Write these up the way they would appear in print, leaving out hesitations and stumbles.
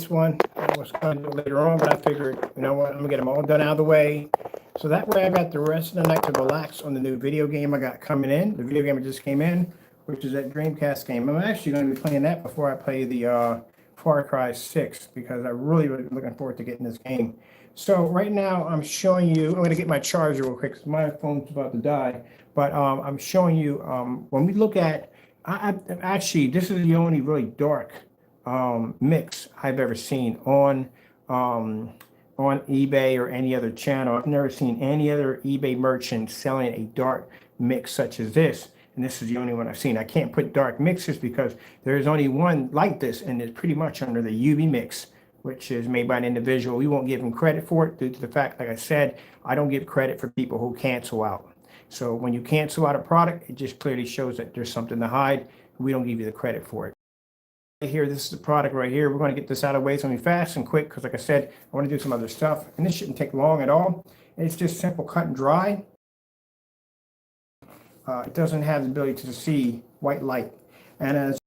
this one. I was going to do it later on, but I figured, you know what, I'm going to get them all done out of the way. So that way I got the rest of the night to relax on the new video game I got coming in. The video game that just came in, which is that Dreamcast game. I'm actually going to be playing that before I play the Far Cry 6 because I'm really looking forward to getting this game. So right now I'm showing you, I'm going to get my charger real quick because my phone's about to die. But I'm showing you when we look at, actually this is the only really dark mix I've ever seen on eBay or any other channel. I've never seen any other eBay merchant selling a dark mix such as this. And this is the only one I've seen. I can't put dark mixes because there's only one like this, and it's pretty much under the UV mix, which is made by an individual. We won't give him credit for it due to the fact, like I said, I don't give credit for people who cancel out. So when you cancel out a product, it just clearly shows that there's something to hide. We don't give you the credit for it. Right here, this is the product right here. We're going to get this out of the way. It's going to be fast and quick because, like I said, I want to do some other stuff. And this shouldn't take long at all. It's just simple cut and dry. It doesn't have the ability to see white light. And as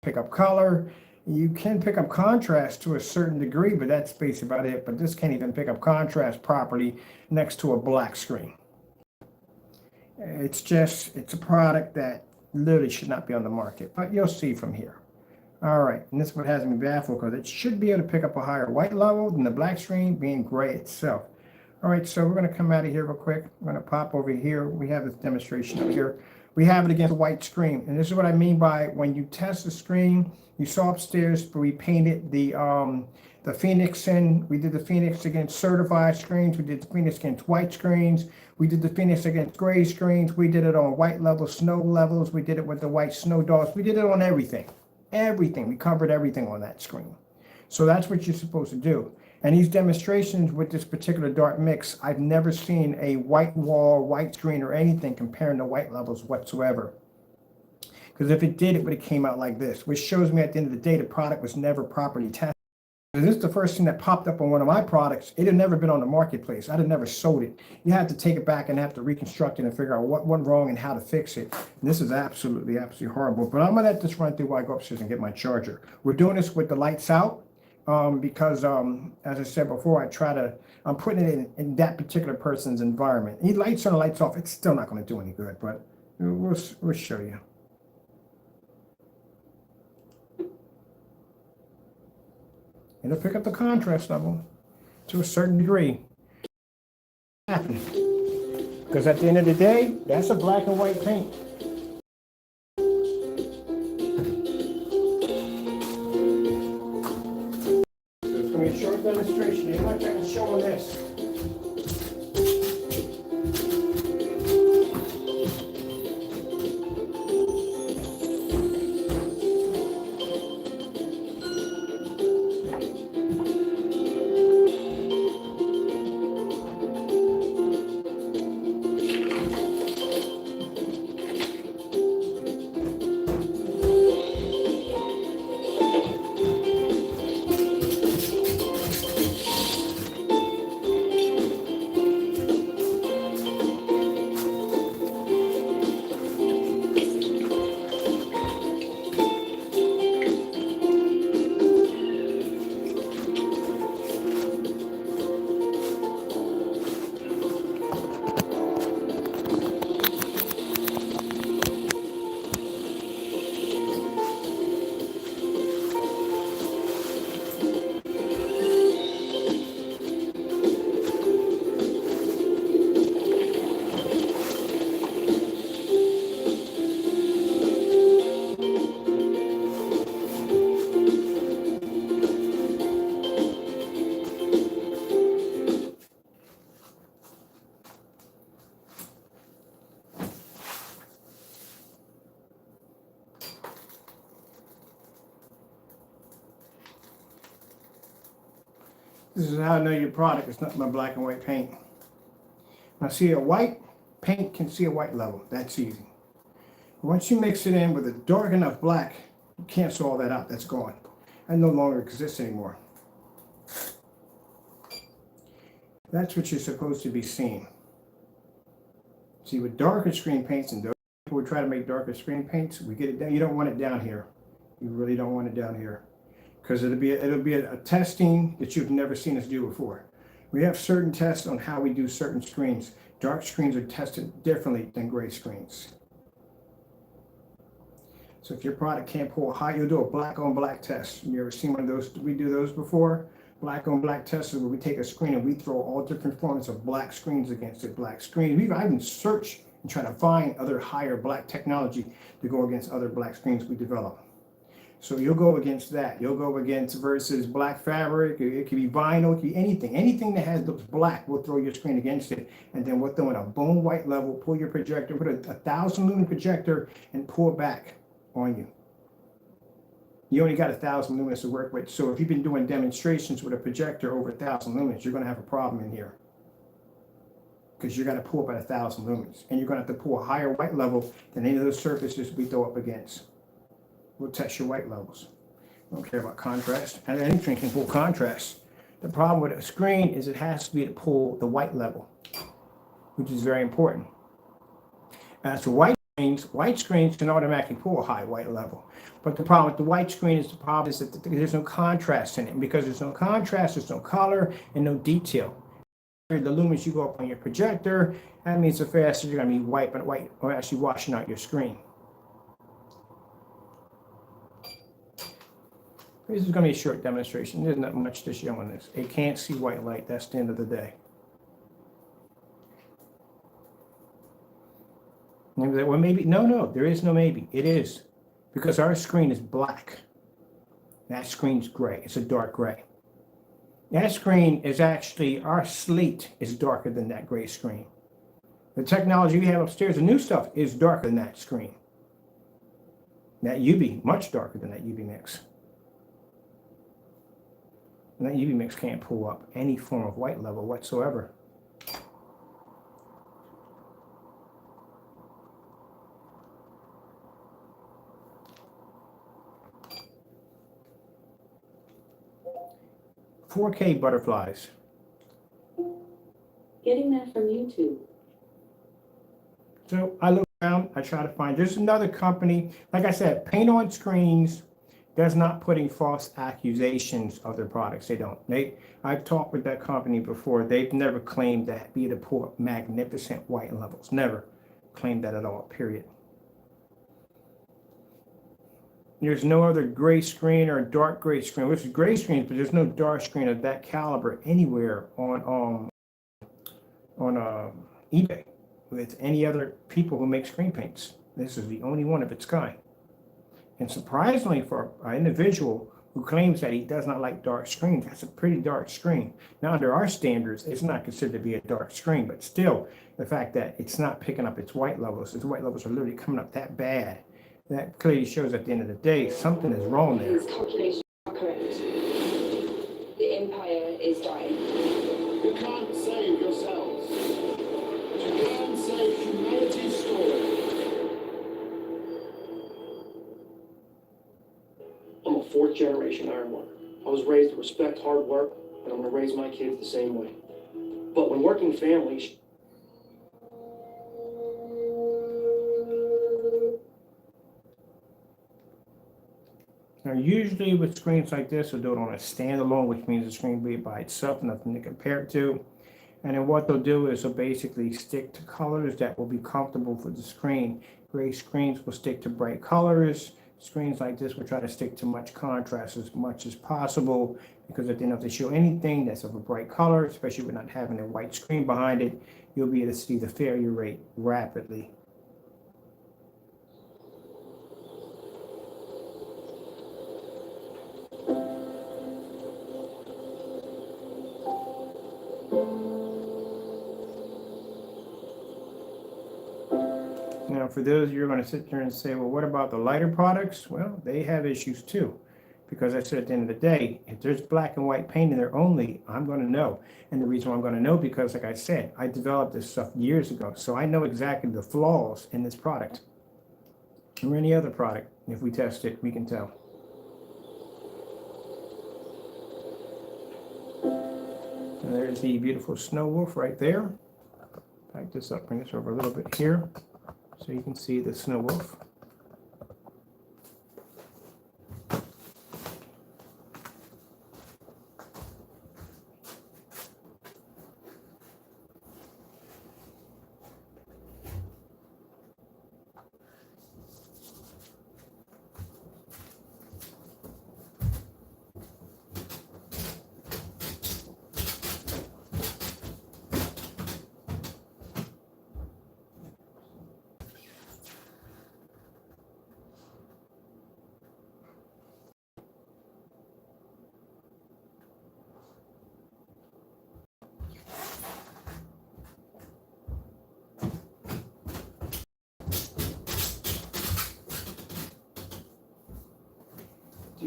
pick up color, you can pick up contrast to a certain degree, but that's basically about it. But this can't even pick up contrast properly next to a black screen. It's a product that literally should not be on the market, but you'll see from here. All right, and this is what has me baffled because it should be able to pick up a higher white level than the black screen being gray itself. All right, so we're going to come out of here real quick. We're going to pop over here. We have this demonstration over here. We have it against a white screen, and this is what I mean by when you test the screen. You saw upstairs, but we painted the Phoenix in. We did the Phoenix against certified screens. We did the Phoenix against white screens. We did the Phoenix against gray screens. We did it on white levels, snow levels. We did it with the white snow dogs. We did it on everything. Everything. We covered everything on that screen. So that's what you're supposed to do. And these demonstrations with this particular dark mix, I've never seen a white wall, white screen, or anything comparing to white levels whatsoever. Because if it did, it would have came out like this, which shows me at the end of the day, the product was never properly tested. And this is the first thing that popped up on one of my products. It had never been on the marketplace. I'd have never sold it. You have to take it back and have to reconstruct it and figure out what went wrong and how to fix it. And this is absolutely horrible. But I'm going to let this run through while I go upstairs and get my charger. We're doing this with the lights out. Because as I said before, I'm putting it in that particular person's environment. He lights on and lights off. It's still not going to do any good, but we'll show you. It'll pick up the contrast level to a certain degree. Because at the end of the day, that's a black and white paint. A short demonstration. They might try to show on this. This is how I know your product is nothing but black and white paint. When I see a white, paint can see a white level. That's easy. Once you mix it in with a dark enough black, you cancel all that out. That's gone. That no longer exists anymore. That's what you're supposed to be seeing. See, with darker screen paints, and people would try to make darker screen paints, we get it down. You don't want it down here. You really don't want it down here. because it'll be a testing that you've never seen us do before. We have certain tests on how we do certain screens. Dark screens are tested differently than gray screens. So if your product can't pull high, you'll do a black on black test. You ever seen one of those? We do those before. Black on black tests is where we take a screen and we throw all different forms of black screens against it. Black screens. I even search and try to find other higher black technology to go against other black screens we develop. So you'll go against that. You'll go against versus black fabric. It could be vinyl. It could be anything. Anything that looks black, we'll throw your screen against it. And then we'll throw in a bone white level, pull your projector, put a 1,000 lumen projector and pull it back on you. You only got 1,000 lumens to work with. So if you've been doing demonstrations with a projector over 1,000 lumens, you're going to have a problem in here. Because you're going to pull up at 1,000 lumens. And you're going to have to pull a higher white level than any of those surfaces we throw up against. We'll test your white levels. I don't care about contrast. And anything can pull contrast. The problem with a screen is it has to be to pull the white level, which is very important. As for white screens can automatically pull a high white level. But the problem with the white screen is that there's no contrast in it. And because there's no contrast, there's no color and no detail. The lumens you go up on your projector, that means the faster you're going to be wiping white or actually washing out your screen. This is going to be a short demonstration. There's not much to show on this. It can't see white light. That's the end of the day. Well, maybe. No, there is no maybe. It is. Because our screen is black. That screen's gray. It's a dark gray. That screen is actually, our slate is darker than that gray screen. The technology we have upstairs, the new stuff, is darker than that screen. That UV, much darker than that UV mix. And that UV mix can't pull up any form of white level whatsoever. $4K butterflies. Getting that from YouTube. So I look around, I try to find, there's another company, like I said, Paint on Screens does not putting false accusations of their products. They don't. I've talked with that company before. They've never claimed to be able to pull up magnificent white levels. Never claimed that at all, period. There's no other gray screen or dark gray screen. Which is gray screens, but there's no dark screen of that caliber anywhere on eBay with any other people who make screen paints. This is the only one of its kind. And surprisingly, for an individual who claims that he does not like dark screens, that's a pretty dark screen. Now, under our standards, it's not considered to be a dark screen, but still, the fact that it's not picking up its white levels are literally coming up that bad, that clearly shows at the end of the day, something is wrong there. His calculations are correct. The empire is dying. You can't save yourselves. But you can save humanity's story. I'm a fourth-generation ironworker. I was raised to respect hard work, and I'm going to raise my kids the same way. But when working families... Now, usually with screens like this, they'll do it on a standalone, which means the screen will be by itself, nothing to compare it to. And then what they'll do is they'll basically stick to colors that will be comfortable for the screen. Gray screens will stick to bright colors. Screens like this will try to stick to much contrast as much as possible, because if they don't have to show anything that's of a bright color, especially with not having a white screen behind it, you'll be able to see the failure rate rapidly. Now, for those you're going to sit there and say, well, what about the lighter products? Well, they have issues too, because I said at the end of the day, if there's black and white paint in there only, I'm going to know. And the reason why I'm going to know, because like I said, I developed this stuff years ago, so I know exactly the flaws in this product or any other product. If we test it, we can tell. And there's the beautiful snow wolf right there. Back this up, bring this over a little bit here, so you can see the snow wolf.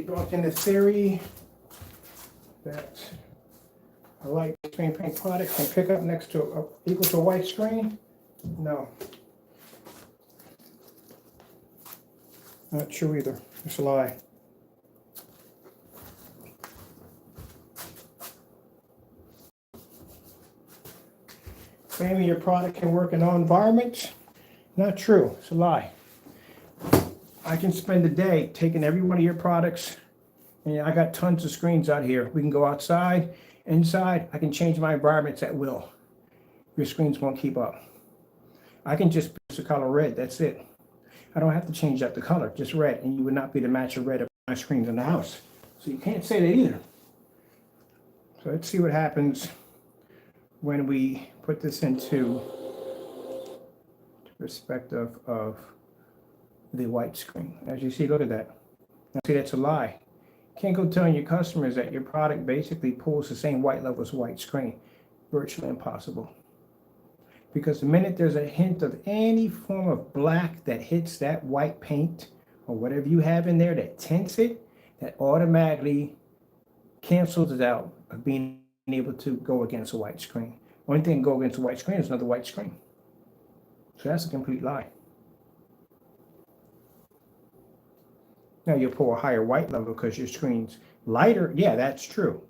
debunking the theory that a light screen paint product can pick up next to equal to a white screen? No. Not true either. It's a lie. Claiming your product can work in all environments? Not true. It's a lie. I can spend a day taking every one of your products, and I got tons of screens out here. We can go outside, inside. I can change my environments at will. Your screens won't keep up. I can just produce the color red. That's it. I don't have to change up the color, just red, and you would not be the match of red of my screens in the house. So you can't say that either. So let's see what happens when we put this into perspective of the white screen. As you see, look at that. Now see, that's a lie. You can't go telling your customers that your product basically pulls the same white level as white screen. Virtually impossible. Because the minute there's a hint of any form of black that hits that white paint or whatever you have in there that tints it, that automatically cancels it out of being able to go against a white screen. Only thing to go against a white screen is another white screen. So that's a complete lie. Now you'll pull a higher white level because your screen's lighter. Yeah, that's true.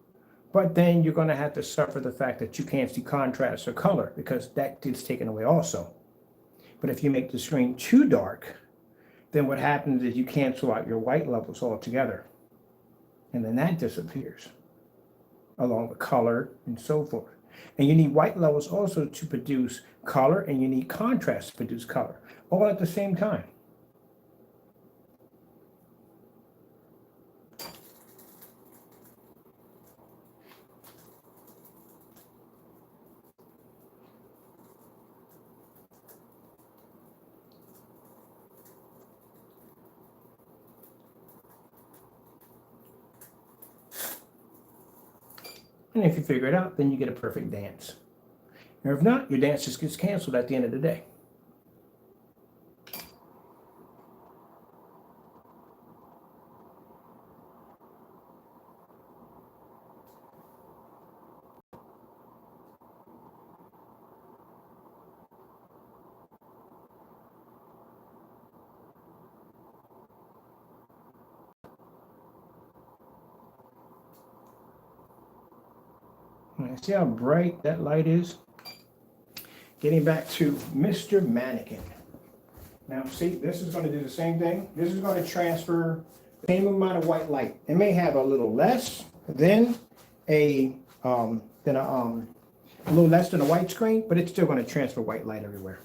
But then you're going to have to suffer the fact that you can't see contrast or color because that gets taken away also. But if you make the screen too dark, then what happens is you cancel out your white levels altogether. And then that disappears along with color and so forth. And you need white levels also to produce color, and you need contrast to produce color, all at the same time. And if you figure it out, then you get a perfect dance. And if not, your dance just gets canceled at the end of the day. And see how bright that light is? Getting back to Mr. Mannequin. Now see, this is going to do the same thing. This is going to transfer the same amount of white light. It may have a little less than a little less than a white screen, but it's still going to transfer white light everywhere.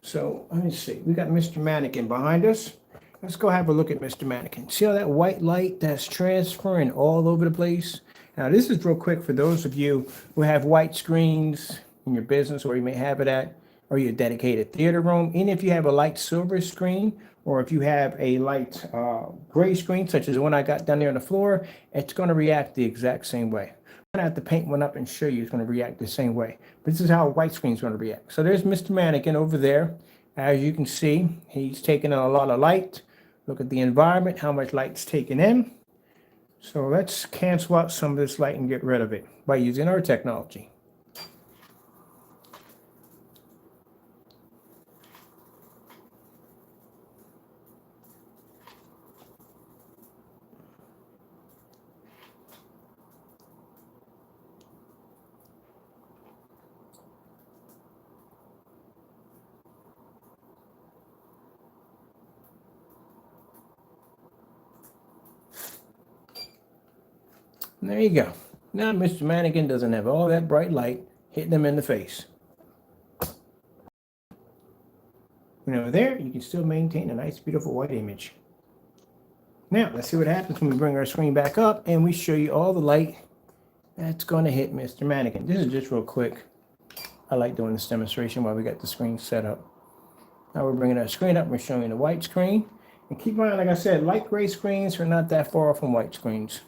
So let me see. We got Mr. Mannequin behind us. Let's go have a look at Mr. Mannequin. See how that white light that's transferring all over the place? Now this is real quick for those of you who have white screens in your business, or you may have it at, or your dedicated theater room. And if you have a light silver screen, or if you have a light gray screen, such as the one I got down there on the floor, it's going to react the exact same way. I'm going to have to paint one up and show you it's going to react the same way. But this is how a white screen is going to react. So there's Mr. Mannequin over there. As you can see, he's taking in a lot of light. Look at the environment, how much light's taken in. So let's cancel out some of this light and get rid of it by using our technology. And there you go. Now Mr. Mannequin doesn't have all that bright light hitting him in the face. And over there, you can still maintain a nice, beautiful white image. Now, let's see what happens when we bring our screen back up and we show you all the light that's going to hit Mr. Mannequin. This is just real quick. I like doing this demonstration while we got the screen set up. Now we're bringing our screen up. We're showing the white screen. And keep in mind, like I said, light gray screens are not that far from white screens.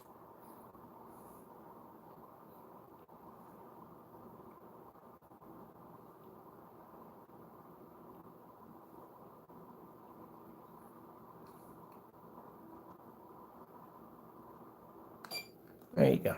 There you go.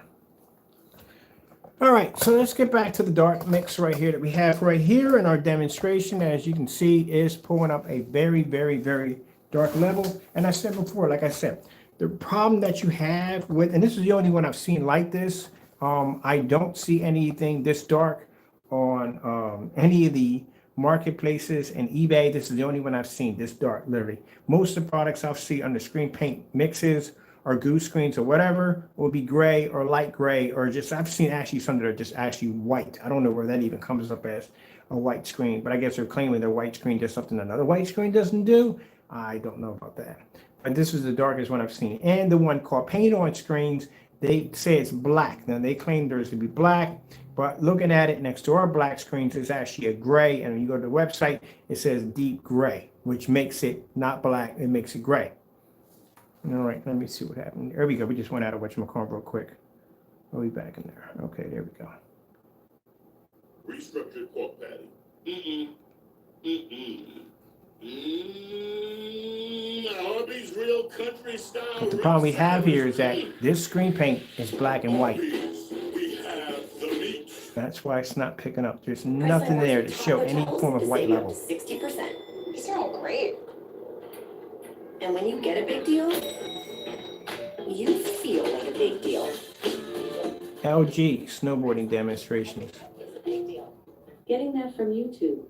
All right, so let's get back to the dark mix right here that we have right here in our demonstration. As you can see, is pulling up a very, very, very dark level. And I said before, like I said, the problem that you have with, and this is the only one I've seen like this, I don't see anything this dark on any of the marketplaces and eBay. This is the only one I've seen this dark, literally. Most of the products I'll see on the screen paint mixes or goose screens or whatever will be gray or light gray, or just, I've seen actually some that are just actually white. I don't know where that even comes up as a white screen, but I guess they're claiming their white screen does something another white screen doesn't do. I don't know about that. But this is the darkest one I've seen. And the one called paint on screens, they say it's black. Now they claim there's to be black, but looking at it next to our black screens, it's actually a gray. And when you go to the website, it says deep gray, which makes it not black, it makes it gray. All right, let me see what happened. There we go. We just went out of whatchamacallit real quick. We'll be back in there. Okay, there we go. Restructured pork patty. Arby's real country style. But the problem we have here is that this screen paint is black and white. We have the meat. That's why it's not picking up. There's nothing there to show any form of white level. 60%. These are all great. And when you get a big deal, you feel like a big deal. LG snowboarding demonstrations. It's a big deal. Getting that from YouTube.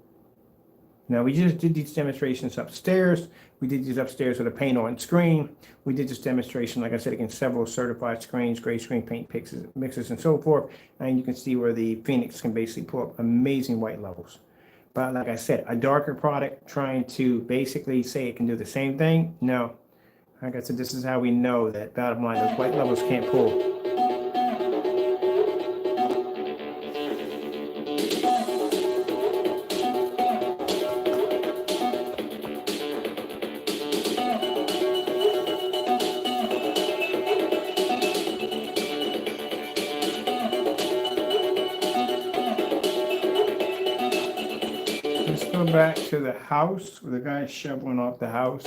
Now we just did these demonstrations upstairs. We did these upstairs with a paint on screen. We did this demonstration, like I said, against several certified screens, gray screen paint mixes and so forth. And you can see where the Phoenix can basically pull up amazing white levels. But like I said, a darker product trying to basically say it can do the same thing. No, like I said, this is how we know that bottom line, those white levels can't pull. Let's go back to the house where the guy's shoveling off the house.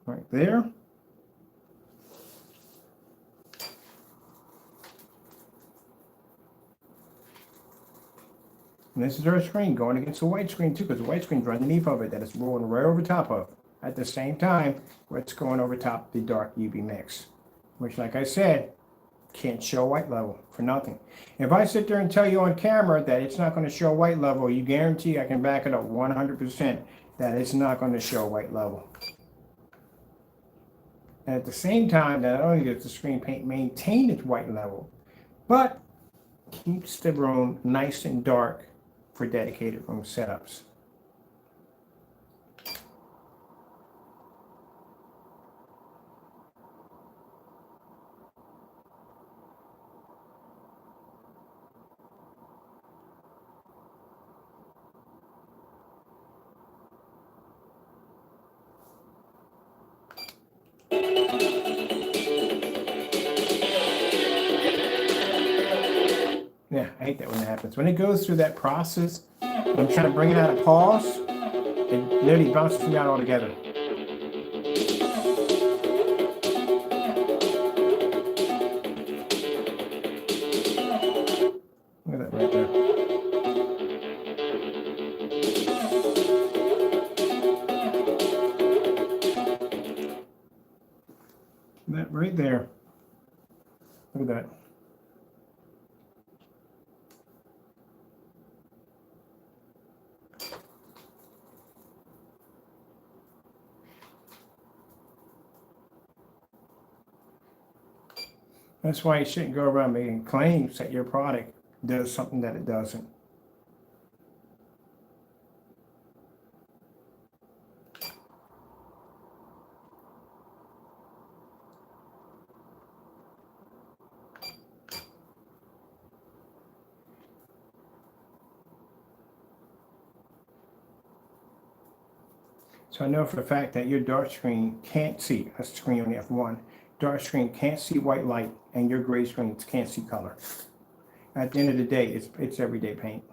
Right there. And this is our screen going against the white screen too, because the white screen's right underneath of it that it's rolling right over top of. At the same time, it's going over top the dark UV mix, which, like I said, can't show white level for nothing. If I sit there and tell you on camera that it's not going to show white level, you guarantee I can back it up 100% that it's not going to show white level. And at the same time, not only does the screen paint maintain its white level, but keeps the room nice and dark for dedicated room setups. Yeah, I hate that when that happens. When it goes through that process, I'm trying to bring it out of pause, it literally bounces me out altogether. Look at that right there. That right there. Look at that. That's why you shouldn't go around making claims that your product does something that it doesn't. So I know for the fact that your dark screen can't see, a screen on the F1, dark screen can't see white light, and your gray screens can't see color. At the end of the day, it's everyday paint.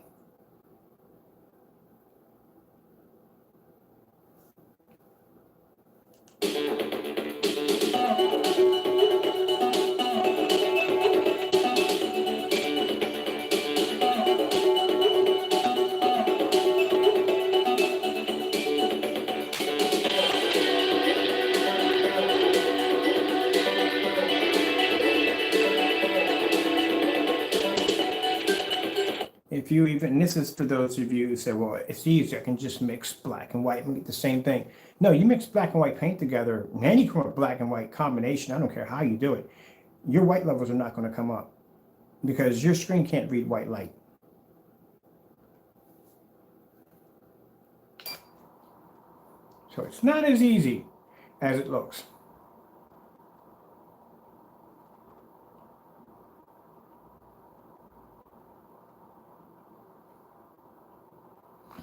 and this is for those of you who say, well, it's easy, I can just mix black and white and get the same thing. No, you mix black and white paint together, any black and white combination, I don't care how you do it, your white levels are not going to come up because your screen can't read white light. So it's not as easy as it looks.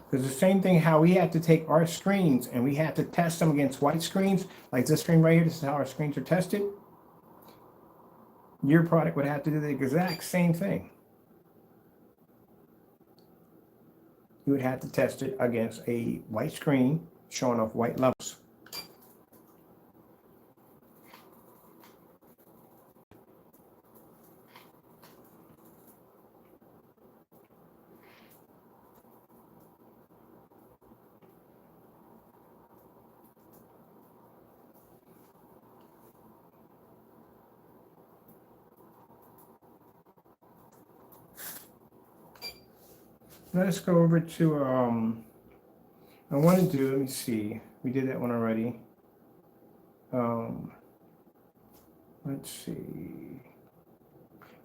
Because the same thing how we have to take our screens and we have to test them against white screens, like this screen right here, this is how our screens are tested. Your product would have to do the exact same thing. You would have to test it against a white screen showing off white levels. Let's go over to, I want to do, let me see, we did that one already. Let's see.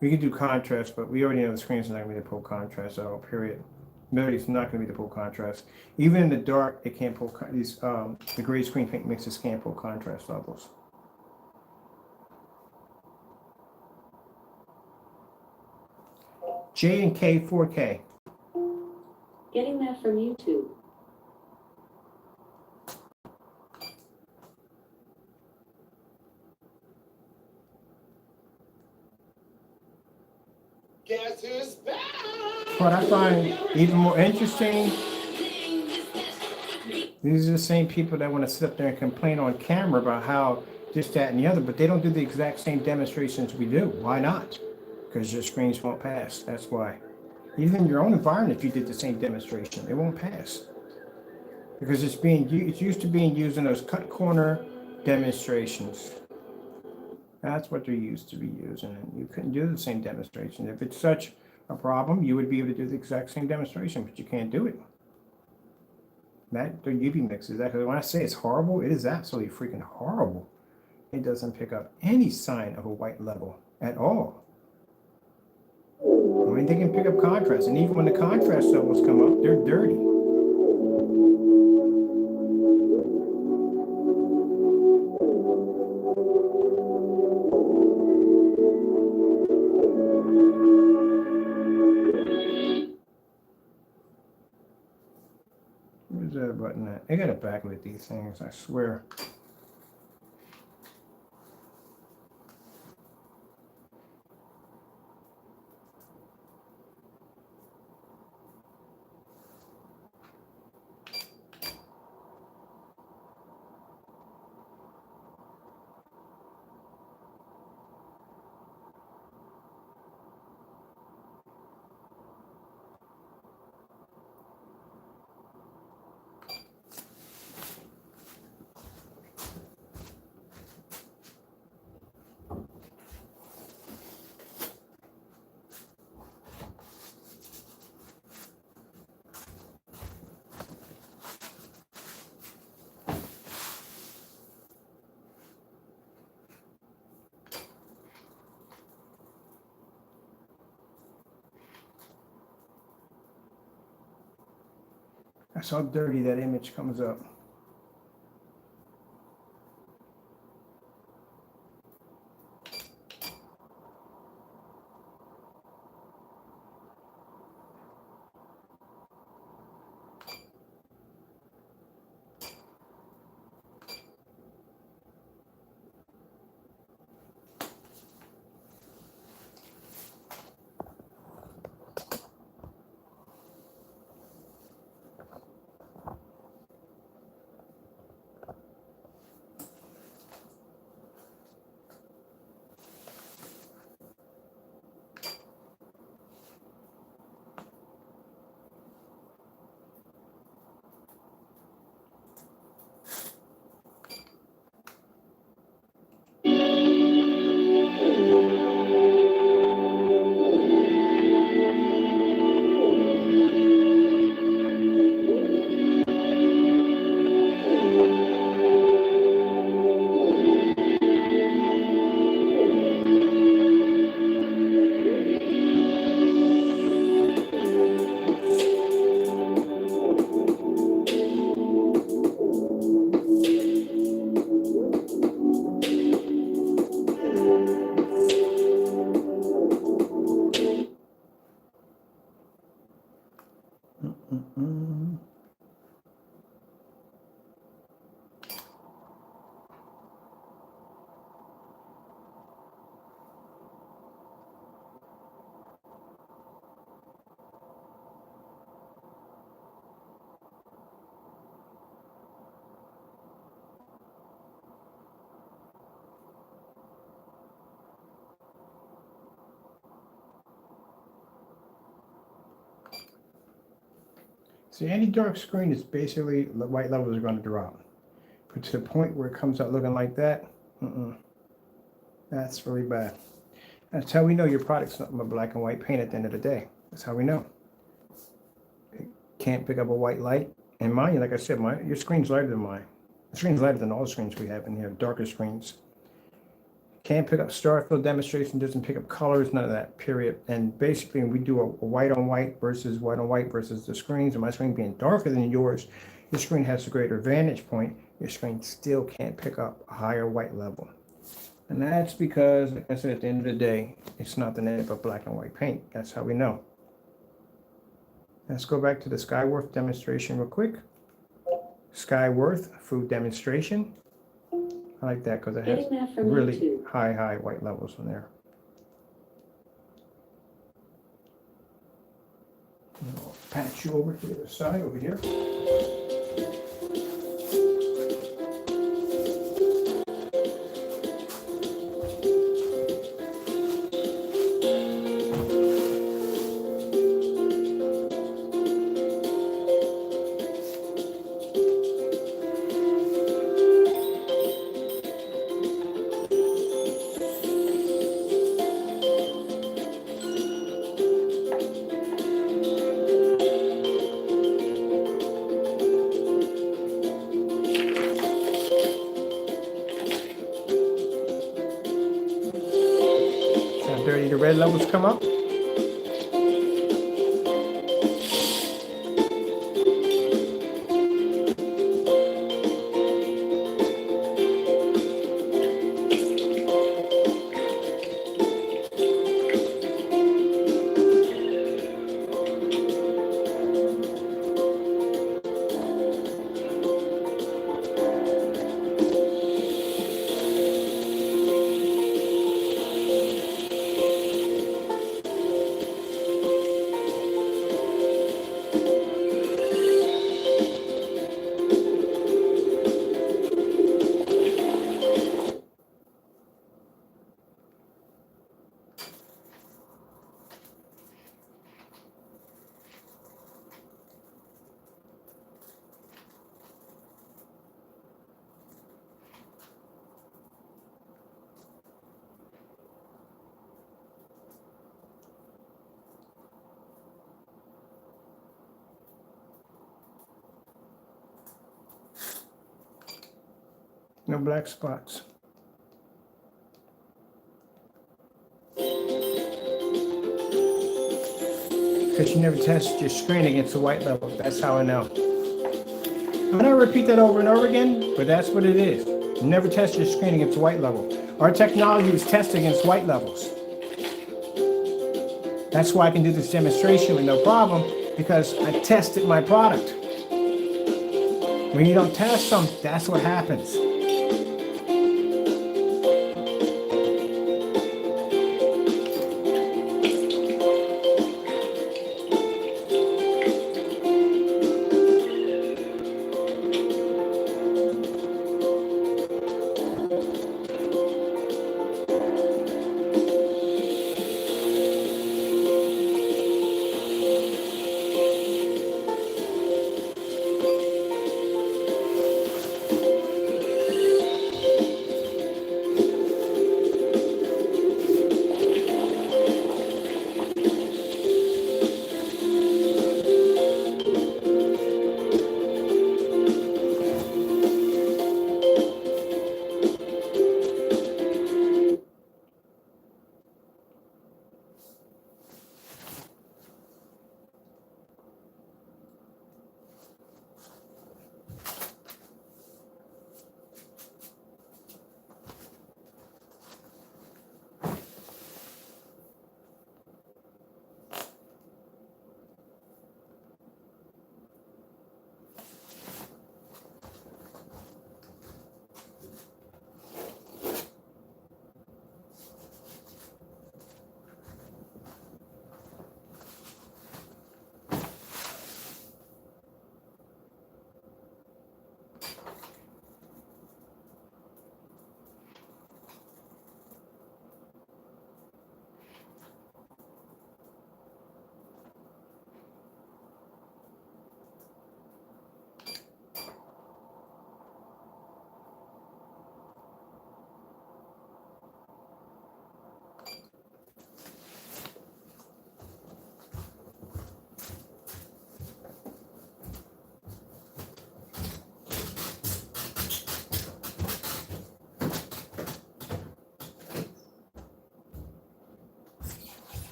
We could do contrast, but we already know the screen's not going to be the pull contrast at all, period. No, it's not going to be the pull contrast. Even in the dark, it can't pull, these, the gray screen paint mixes can't pull contrast levels. J and K 4K. Getting that from YouTube. Guess who's back? What I find even more interesting, these are the same people that want to sit up there and complain on camera about how this, that, and the other, but they don't do the exact same demonstrations we do. Why not? Because your screens won't pass. That's why. Even in your own environment, if you did the same demonstration, it won't pass. Because it's used to being used in those cut corner demonstrations. That's what they're used to be using, and you couldn't do the same demonstration. If it's such a problem, you would be able to do the exact same demonstration, but you can't do it. That the UV mix is that. When I say it's horrible, it is absolutely freaking horrible. It doesn't pick up any sign of a white level at all. I mean, they can pick up contrast, and even when the contrast levels come up, they're dirty. Where's that button at? I gotta backlit these things, I swear. That's how dirty that image comes up. See, any dark screen is basically the white levels are going to drop. But to the point where it comes out looking like that, that's really bad. That's how we know your product's nothing but black and white paint at the end of the day. That's how we know. It can't pick up a white light. And mine, like I said, your screen's lighter than mine. The screen's lighter than all the screens we have in here, darker screens. Can't pick up star fill demonstration, doesn't pick up colors, none of that, period. And basically, we do a white on white versus the screens, and my screen being darker than yours, your screen has a greater vantage point. Your screen still can't pick up a higher white level. And that's because, like I said, at the end of the day, it's not the net but black and white paint. That's how we know. Let's go back to the Skyworth demonstration real quick. Skyworth food demonstration. I like that because it has Getting that from really YouTube. high white levels in there. I'll patch you over to the other side over here. Dirty the red levels come up. No black spots. Because you never tested your screen against the white level. That's how I know. I'm going to repeat that over and over again, but that's what it is. You never test your screen against the white level. Our technology is tested against white levels. That's why I can do this demonstration with no problem, because I tested my product. When you don't test them, that's what happens.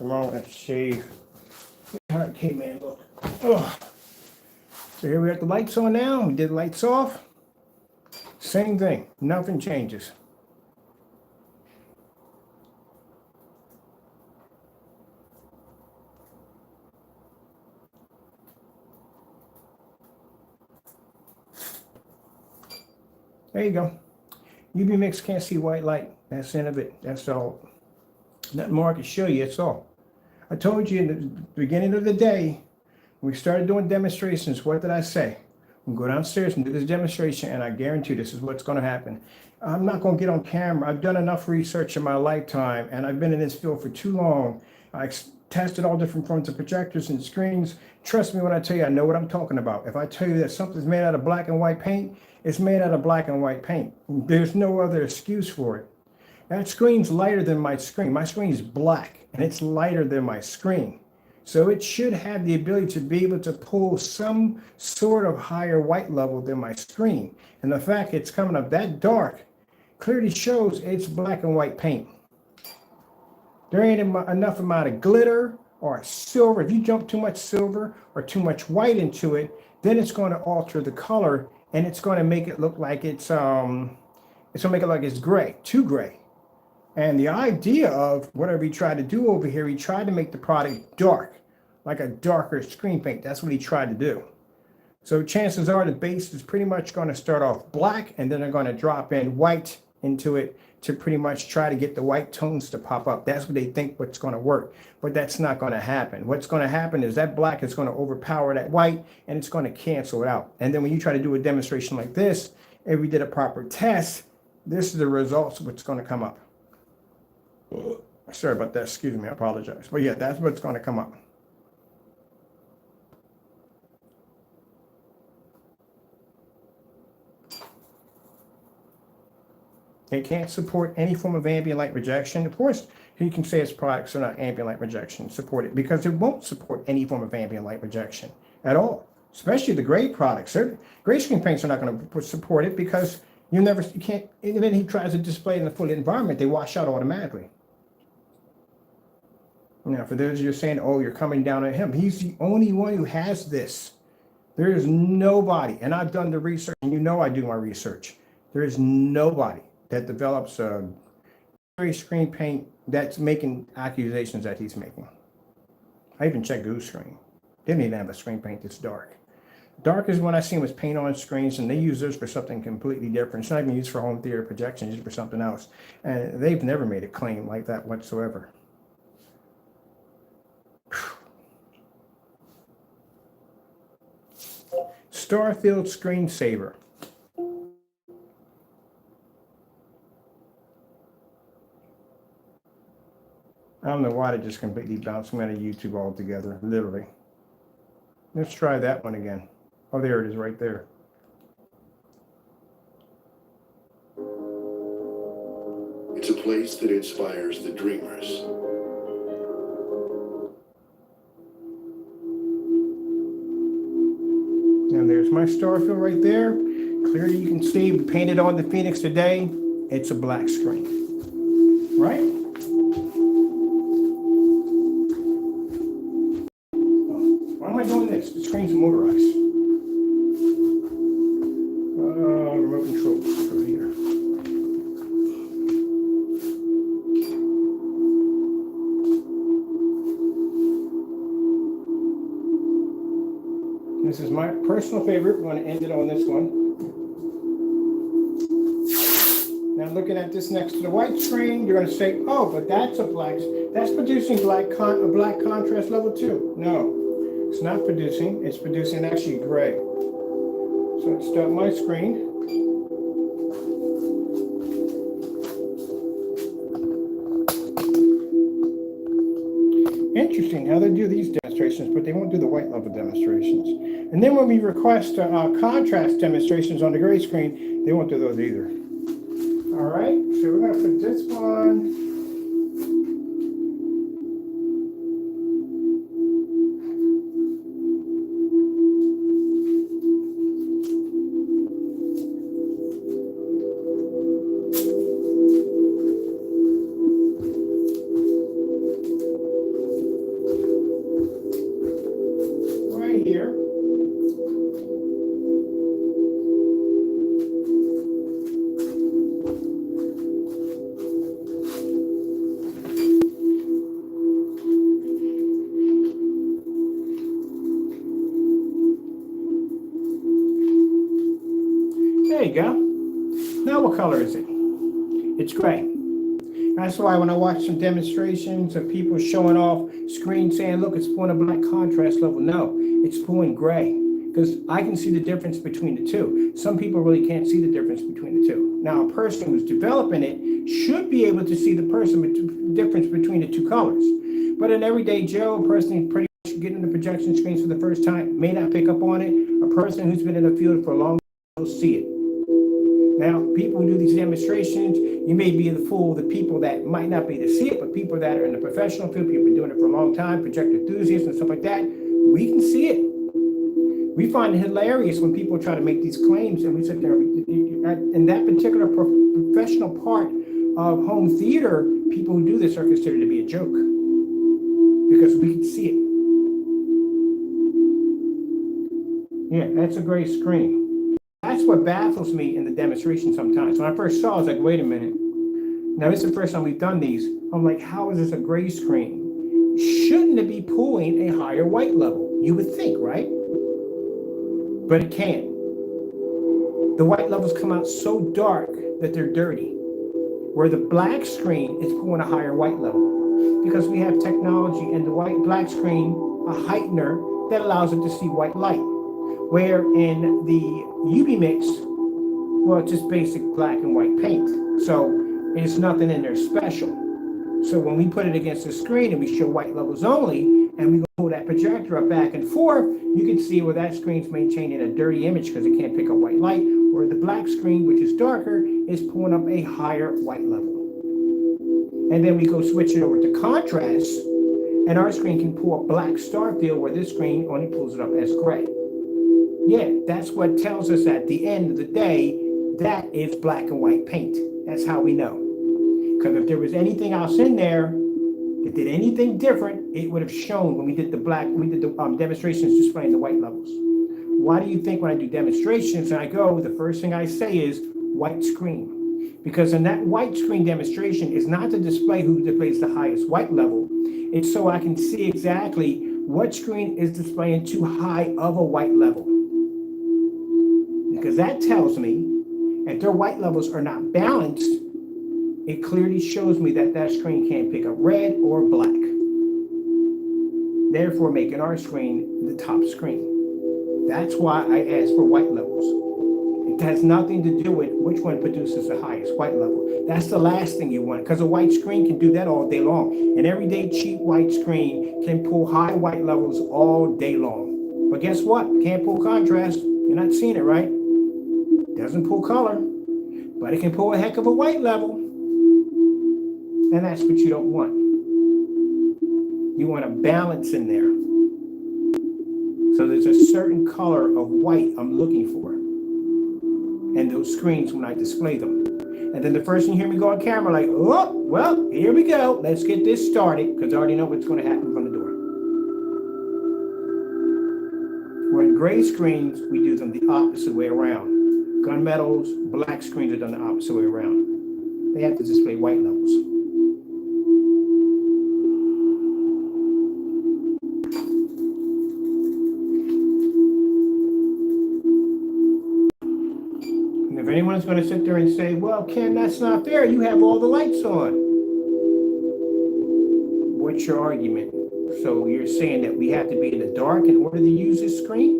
Nothing wrong with that shave. How it came in. Look. Ugh. So here we got the lights on now. We did lights off. Same thing. Nothing changes. There you go. UV mix can't see white light. That's the end of it. That's all. Nothing more I can show you. That's all. I told you in the beginning of the day, we started doing demonstrations. What did I say? We'll go downstairs and do this demonstration, and I guarantee this is what's going to happen. I'm not going to get on camera. I've done enough research in my lifetime, and I've been in this field for too long. I tested all different forms of projectors and screens. Trust me when I tell you, I know what I'm talking about. If I tell you that something's made out of black and white paint, it's made out of black and white paint. There's no other excuse for it. That screen's lighter than my screen. My screen is black, and it's lighter than my screen. So it should have the ability to be able to pull some sort of higher white level than my screen. And the fact it's coming up that dark clearly shows it's black and white paint. There ain't enough amount of glitter or silver. If you jump too much silver or too much white into it, then it's going to alter the color, and it's going to make it look like it's going to make it like it's gray, too gray. And the idea of whatever he tried to do over here, he tried to make the product dark, like a darker screen paint. That's what he tried to do. So chances are the base is pretty much going to start off black, and then they're going to drop in white into it to pretty much try to get the white tones to pop up. That's what they think what's going to work, but that's not going to happen. What's going to happen is that black is going to overpower that white, and it's going to cancel it out. And then when you try to do a demonstration like this, if we did a proper test, this is the results of what's going to come up. Sorry about that. Excuse me. I apologize. But yeah, that's what's going to come up. They can't support any form of ambient light rejection. Of course, you can say its products are not ambient light rejection supported, because it won't support any form of ambient light rejection at all, especially the gray products. Gray screen paints are not going to support it because you can't, even if he tries to display in the full environment, they wash out automatically. Now, for those of you saying, oh, you're coming down on him, he's the only one who has this. There is nobody, and I've done the research, and you know I do my research. There is nobody that develops a gray screen paint that's making accusations that he's making. I even checked Goose Screen. They didn't even have a screen paint that's dark. Darkest one I seen was paint on screens, and they use those for something completely different. It's not even used for home theater projections, it's used for something else. And they've never made a claim like that whatsoever. Starfield screensaver. I don't know why they just completely bounced me out of YouTube altogether, literally. Let's try that one again. Oh, there it is right there. It's a place that inspires the dreamers. And there's my Starfield right there. Clearly you can see we painted on the Phoenix today. It's a black screen, right? Why am I doing this? The screen's motorized. Remote control over here. This is my personal favorite. We're going to end it on this one. Now looking at this next to the white screen, you're going to say, oh, but that's a black, that's producing a black contrast level 2. No, it's not producing. It's producing actually gray. So let's start my screen. Interesting how they do these demonstrations, but they won't do the white level demonstrations. And then when we request contrast demonstrations on the gray screen, they won't do those either. All right, so we're going to put this one. you go. Now what color is it? It's gray. That's why when I watch some demonstrations of people showing off screens saying, look, it's pulling a black contrast level. No, it's pulling gray, because I can see the difference between the two. Some people really can't see the difference between the two. Now, a person who's developing it should be able to see the difference between the two colors. But an everyday Joe, a person who's pretty much getting the projection screens for the first time, may not pick up on it. A person who's been in the field for a long time will see it. Now, people who do these demonstrations, you may be the fool, the people that might not be to see it, but people that are in the professional field, people who've been doing it for a long time, project enthusiasts and stuff like that, we can see it. We find it hilarious when people try to make these claims, and we sit there, in that particular professional part of home theater, people who do this are considered to be a joke, because we can see it. Yeah, that's a gray screen. That's what baffles me in the demonstration sometimes. When I first saw it, I was like, wait a minute. Now, this is the first time we've done these. I'm like, how is this a gray screen? Shouldn't it be pulling a higher white level? You would think, right? But it can't. The white levels come out so dark that they're dirty, where the black screen is pulling a higher white level, because we have technology in the black screen, a heightener that allows it to see white light. Where in the UV mix, well, it's just basic black and white paint. So there's nothing in there special. So when we put it against the screen and we show white levels only, and we pull that projector up back and forth, you can see where that screen's maintaining a dirty image because it can't pick up white light, where the black screen, which is darker, is pulling up a higher white level. And then we go switch it over to contrast, and our screen can pull a black star field where this screen only pulls it up as gray. Yeah, that's what tells us at the end of the day, that is black and white paint. That's how we know. Because if there was anything else in there that did anything different, it would have shown when we did the demonstrations displaying the white levels. Why do you think when I do demonstrations and I go, the first thing I say is white screen? Because in that white screen demonstration is not to display who displays the highest white level. It's so I can see exactly what screen is displaying too high of a white level. Because that tells me if their white levels are not balanced, it clearly shows me that that screen can't pick up red or black, therefore making our screen the top screen. That's why I ask for white levels. It has nothing to do with which one produces the highest white level. That's the last thing you want, because a white screen can do that all day long. An everyday cheap white screen can pull high white levels all day long. But guess what? Can't pull contrast. You're not seeing it, right? Doesn't pull color, but it can pull a heck of a white level. And that's what you don't want. You want a balance in there. So there's a certain color of white I'm looking for in those screens when I display them. And then the first thing you hear me go on camera, like, oh, well, here we go. Let's get this started, because I already know what's going to happen from the door. Where in gray screens, we do them the opposite way around. Gunmetals, black screens are done the opposite way around. They have to display white levels. And if anyone's going to sit there and say, well, Ken, that's not fair. You have all the lights on. What's your argument? So you're saying that we have to be in the dark in order to use this screen?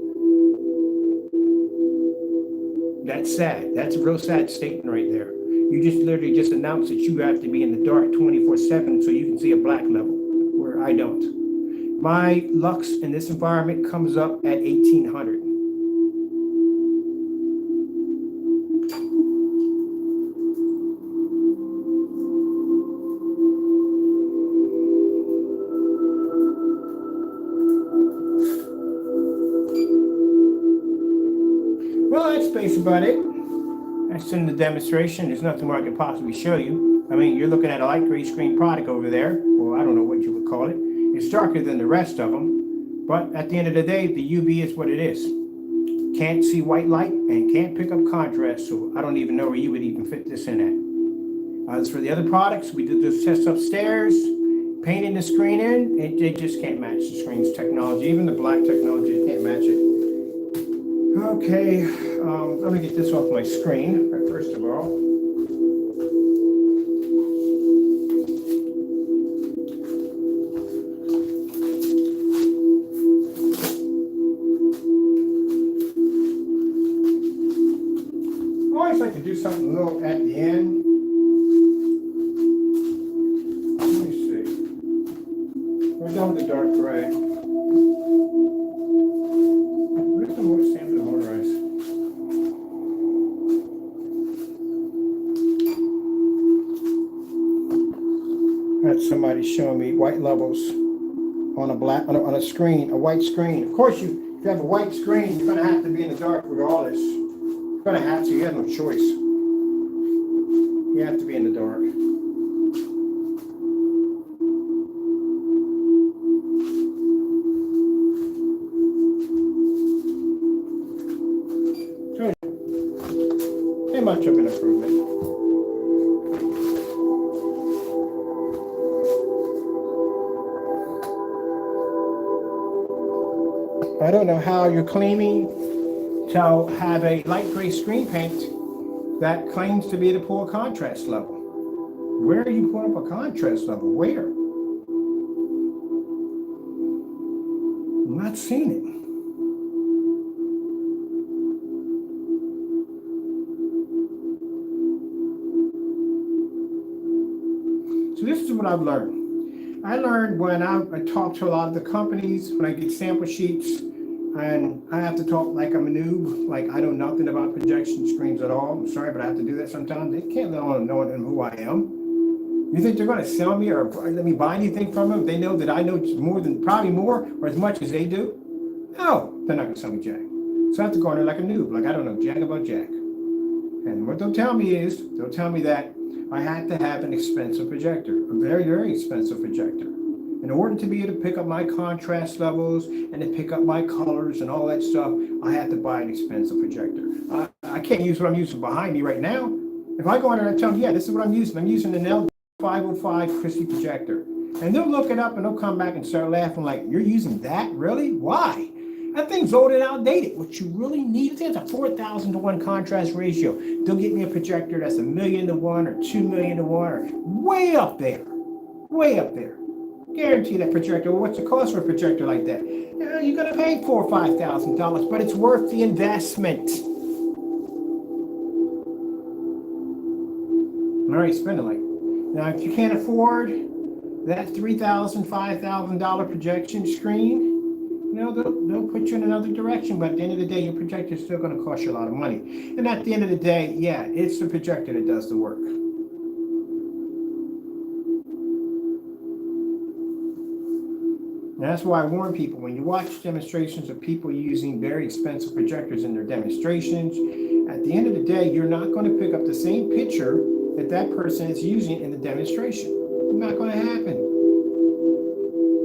That's sad. That's a real sad statement right there. You just literally just announced that you have to be in the dark 24/7 so you can see a black level, where I don't. My lux in this environment comes up at 1800. Well, that's basically about it. That's in the demonstration. There's nothing more I could possibly show you. I mean, you're looking at a light gray screen product over there. Well, I don't know what you would call it. It's darker than the rest of them. But at the end of the day, the UV is what it is. Can't see white light and can't pick up contrast. So I don't even know where you would even fit this in at. As for the other products, we did this test upstairs, painting the screen in. It just can't match the screen's technology. Even the black technology, it can't match it. Okay, I'm gonna get this off my screen, first of all. I always like to do something a little at the end. Let me see. We're done with the dark gray. Where's the more stamp to motorize? Had somebody showing me white levels on a black on a screen, a white screen. Of course, if you have a white screen, you're gonna have to be in the dark regardless. You're gonna have to. You have no choice. You have to be in the dark. Ain't much of an improvement. I don't know how you're claiming to have a light gray screen paint that claims to be the poor contrast level. Where are you putting up a contrast level? Where? I'm not seeing it. So this is what I've learned. I learned when I talk to a lot of the companies, when I get sample sheets, and I have to talk like I'm a noob, like I know nothing about projection screens at all. I'm sorry, but I have to do that sometimes. They can't let on know who I am. You think they're going to sell me or let me buy anything from them? They know that I know more than, probably more or as much as they do? No, they're not going to sell me jack. So I have to go in there like a noob, like I don't know jack about jack. And what they'll tell me is, they'll tell me that I had to have an expensive projector, a very, very expensive projector. In order to be able to pick up my contrast levels and to pick up my colors and all that stuff, I had to buy an expensive projector. I can't use what I'm using behind me right now. If I go in there and tell them, yeah, this is what I'm using an L505 Christie projector. And they'll look it up and they'll come back and start laughing like, you're using that? Really? Why? That thing's old and outdated. What you really need is a 4,000 to 1 contrast ratio. They'll get me a projector that's 1,000,000 to 1 or 2,000,000 to 1 or way up there. Way up there. Guarantee that projector. Well, what's the cost for a projector like that? You're going to pay $4,000 or $5,000, but it's worth the investment. All right, spend it like. Now, if you can't afford that $3,000, $5,000 projection screen, they'll put you in another direction. But at the end of the day, your projector is still going to cost you a lot of money. And at the end of the day, yeah, it's the projector that does the work. And that's why I warn people, when you watch demonstrations of people using very expensive projectors in their demonstrations, at the end of the day, you're not going to pick up the same picture that that person is using in the demonstration. It's not going to happen.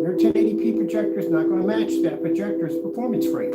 Your 1080p projector is not going to match that projector's performance rate.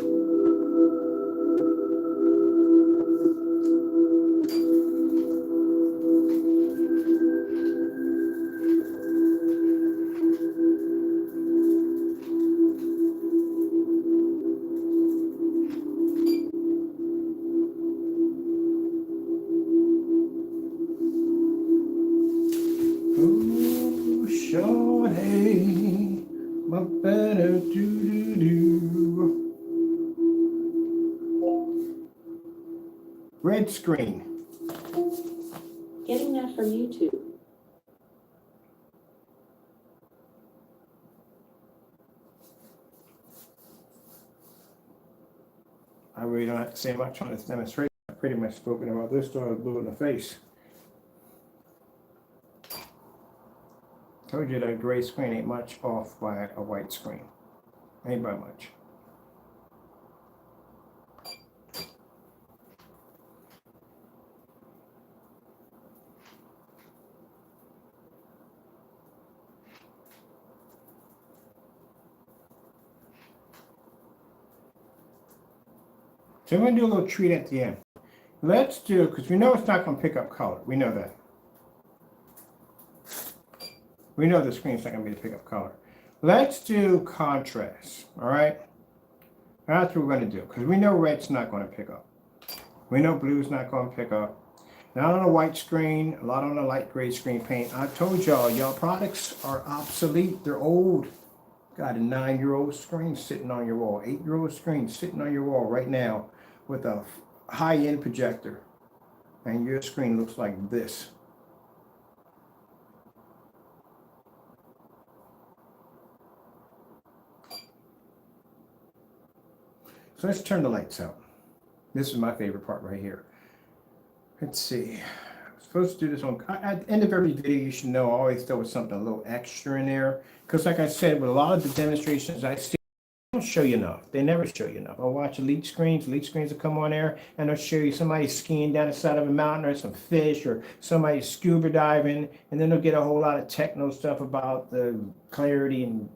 Red screen. Getting that from YouTube. I really don't have to say much on this demonstration. I've pretty much spoken about this till I was blue in the face. Told you that a gray screen ain't much off by a white screen. Ain't by much. So I'm going to do a little treat at the end. Let's do, because we know it's not going to pick up color. We know that. We know the screen's not going to be to pick up color. Let's do contrast, all right? That's what we're going to do, because we know red's not going to pick up. We know blue's not going to pick up. Not on a white screen, a lot on a light gray screen paint. I told y'all, y'all products are obsolete. They're old. Got a 9-year-old screen sitting on your wall, 8-year-old screen sitting on your wall right now with a high-end projector. And your screen looks like this. So let's turn the lights out. This is my favorite part right here. Let's see. I'm supposed to do this on, at the end of every video, you should know I always throw something a little extra in there. Because like I said, with a lot of the demonstrations I see, they don't show you enough. They never show you enough. I'll watch elite screens. Elite screens will come on there and they'll show you somebody skiing down the side of a mountain or some fish or somebody scuba diving. And then they'll get a whole lot of techno stuff about the clarity and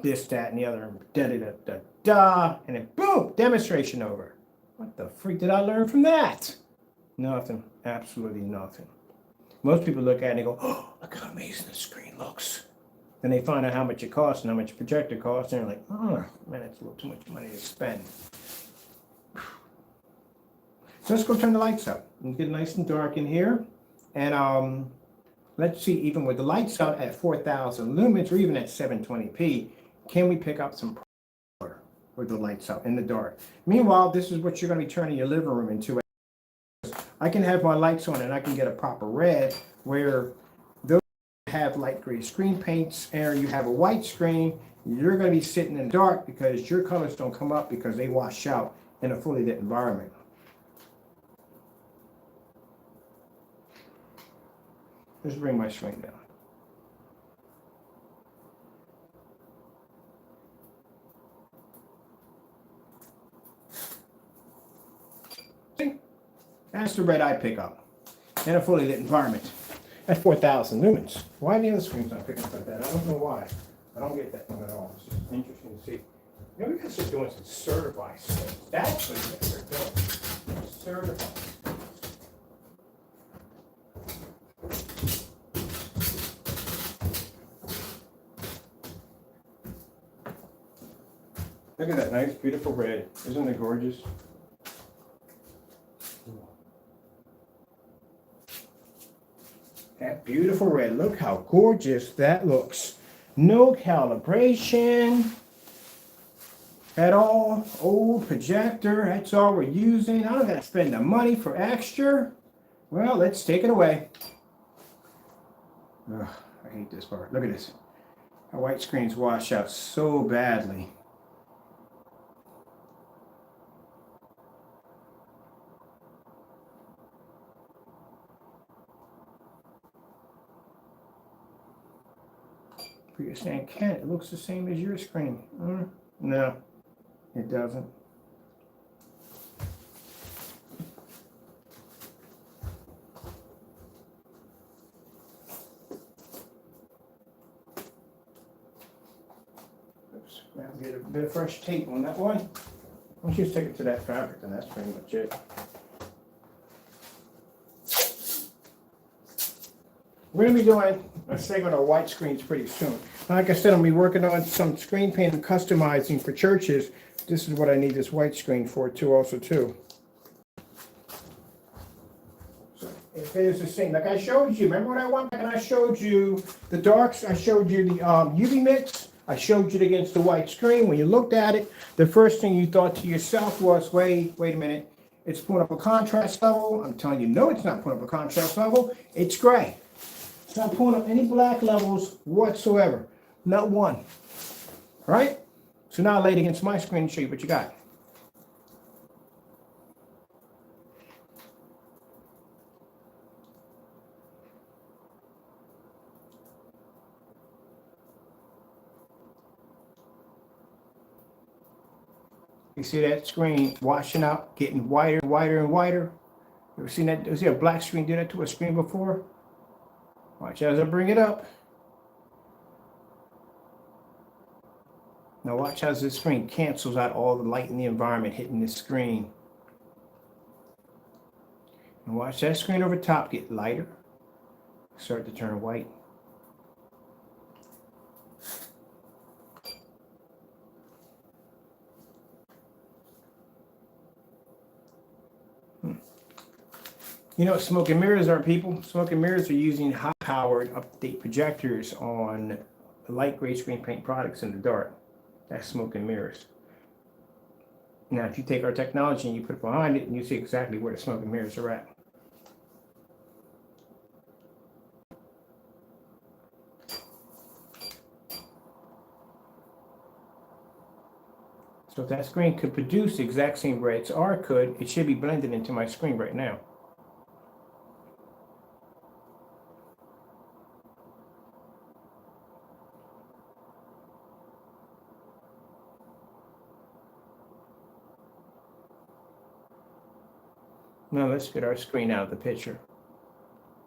this, that, and the other. Da da da da da. And then boom, demonstration over. What the freak did I learn from that? Nothing. Absolutely nothing. Most people look at it and they go, oh, look how amazing the screen looks. Then they find out how much it costs and how much a projector costs, and they're like, oh, man, that's a little too much money to spend. So let's go turn the lights up and get nice and dark in here. And let's see, even with the lights out at 4,000 lumens or even at 720p, can we pick up some color with the lights out in the dark? Meanwhile, this is what you're going to be turning your living room into. I can have my lights on and I can get a proper red where those have light gray screen paints and you have a white screen, you're going to be sitting in the dark because your colors don't come up because they wash out in a fully lit environment. Let's bring my screen down. See? That's the red I pick up in a fully lit environment at 4,000 lumens. Why the other screens not picking up like that? I don't know why. I don't get that one at all. It's just interesting to see. You know, we gotta start doing some certified stuff. That's what you gotta start doing. Certified. Look at that nice, beautiful red. Isn't it gorgeous? That beautiful red. Look how gorgeous that looks. No calibration at all. Old projector. That's all we're using. I don't got to spend the money for extra. Well, let's take it away. Ugh, I hate this part. Look at this. Our white screens wash out so badly. You're saying, Ken, it looks the same as your screen. No, it doesn't. Oops, now get a bit of fresh tape on that one. Once you stick it to that fabric, then that's pretty much it. We're going to be doing a segment of white screens pretty soon. Like I said, I'm going to be working on some screen paint and customizing for churches. This is what I need this white screen for too, also too. So if it is the same, like I showed you, remember what I want? And I showed you the darks, I showed you the UV mix, I showed you it against the white screen. When you looked at it, the first thing you thought to yourself was, wait a minute, it's putting up a contrast level. I'm telling you, no, it's not putting up a contrast level. It's gray. It's not pulling up any black levels whatsoever. Not one. All right? So now I'll lay it against my screen and show you what you got. You see that screen washing out, getting whiter, whiter, and whiter? You ever seen that? You see a black screen do that to a screen before? Watch as I bring it up. Now watch as this screen cancels out all the light in the environment hitting this screen. And watch that screen over top get lighter, start to turn white. You know what smoke and mirrors are, people? Smoke and mirrors are using high-powered update projectors on light gray screen paint products in the dark. That's smoke and mirrors. Now, if you take our technology and you put it behind it, and you see exactly where the smoke and mirrors are at. So if that screen could produce the exact same reds R could, it should be blended into my screen right now. Now let's get our screen out of the picture.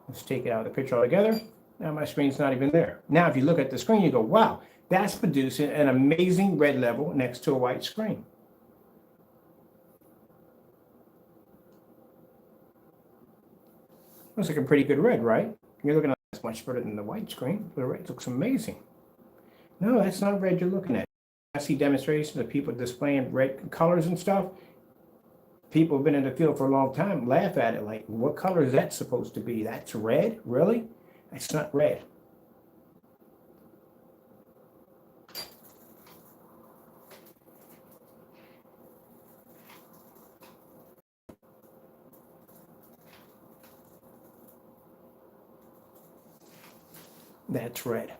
Let's take it out of the picture altogether. Now my screen's not even there. Now if you look at the screen, you go, wow, that's producing an amazing red level next to a white screen. Looks like a pretty good red, right? You're looking at it much better than the white screen. The red looks amazing. No, that's not red you're looking at. I see demonstrations of people displaying red colors and stuff. People have been in the field for a long time, laugh at it like, what color is that supposed to be? That's red? Really? That's not red. That's red.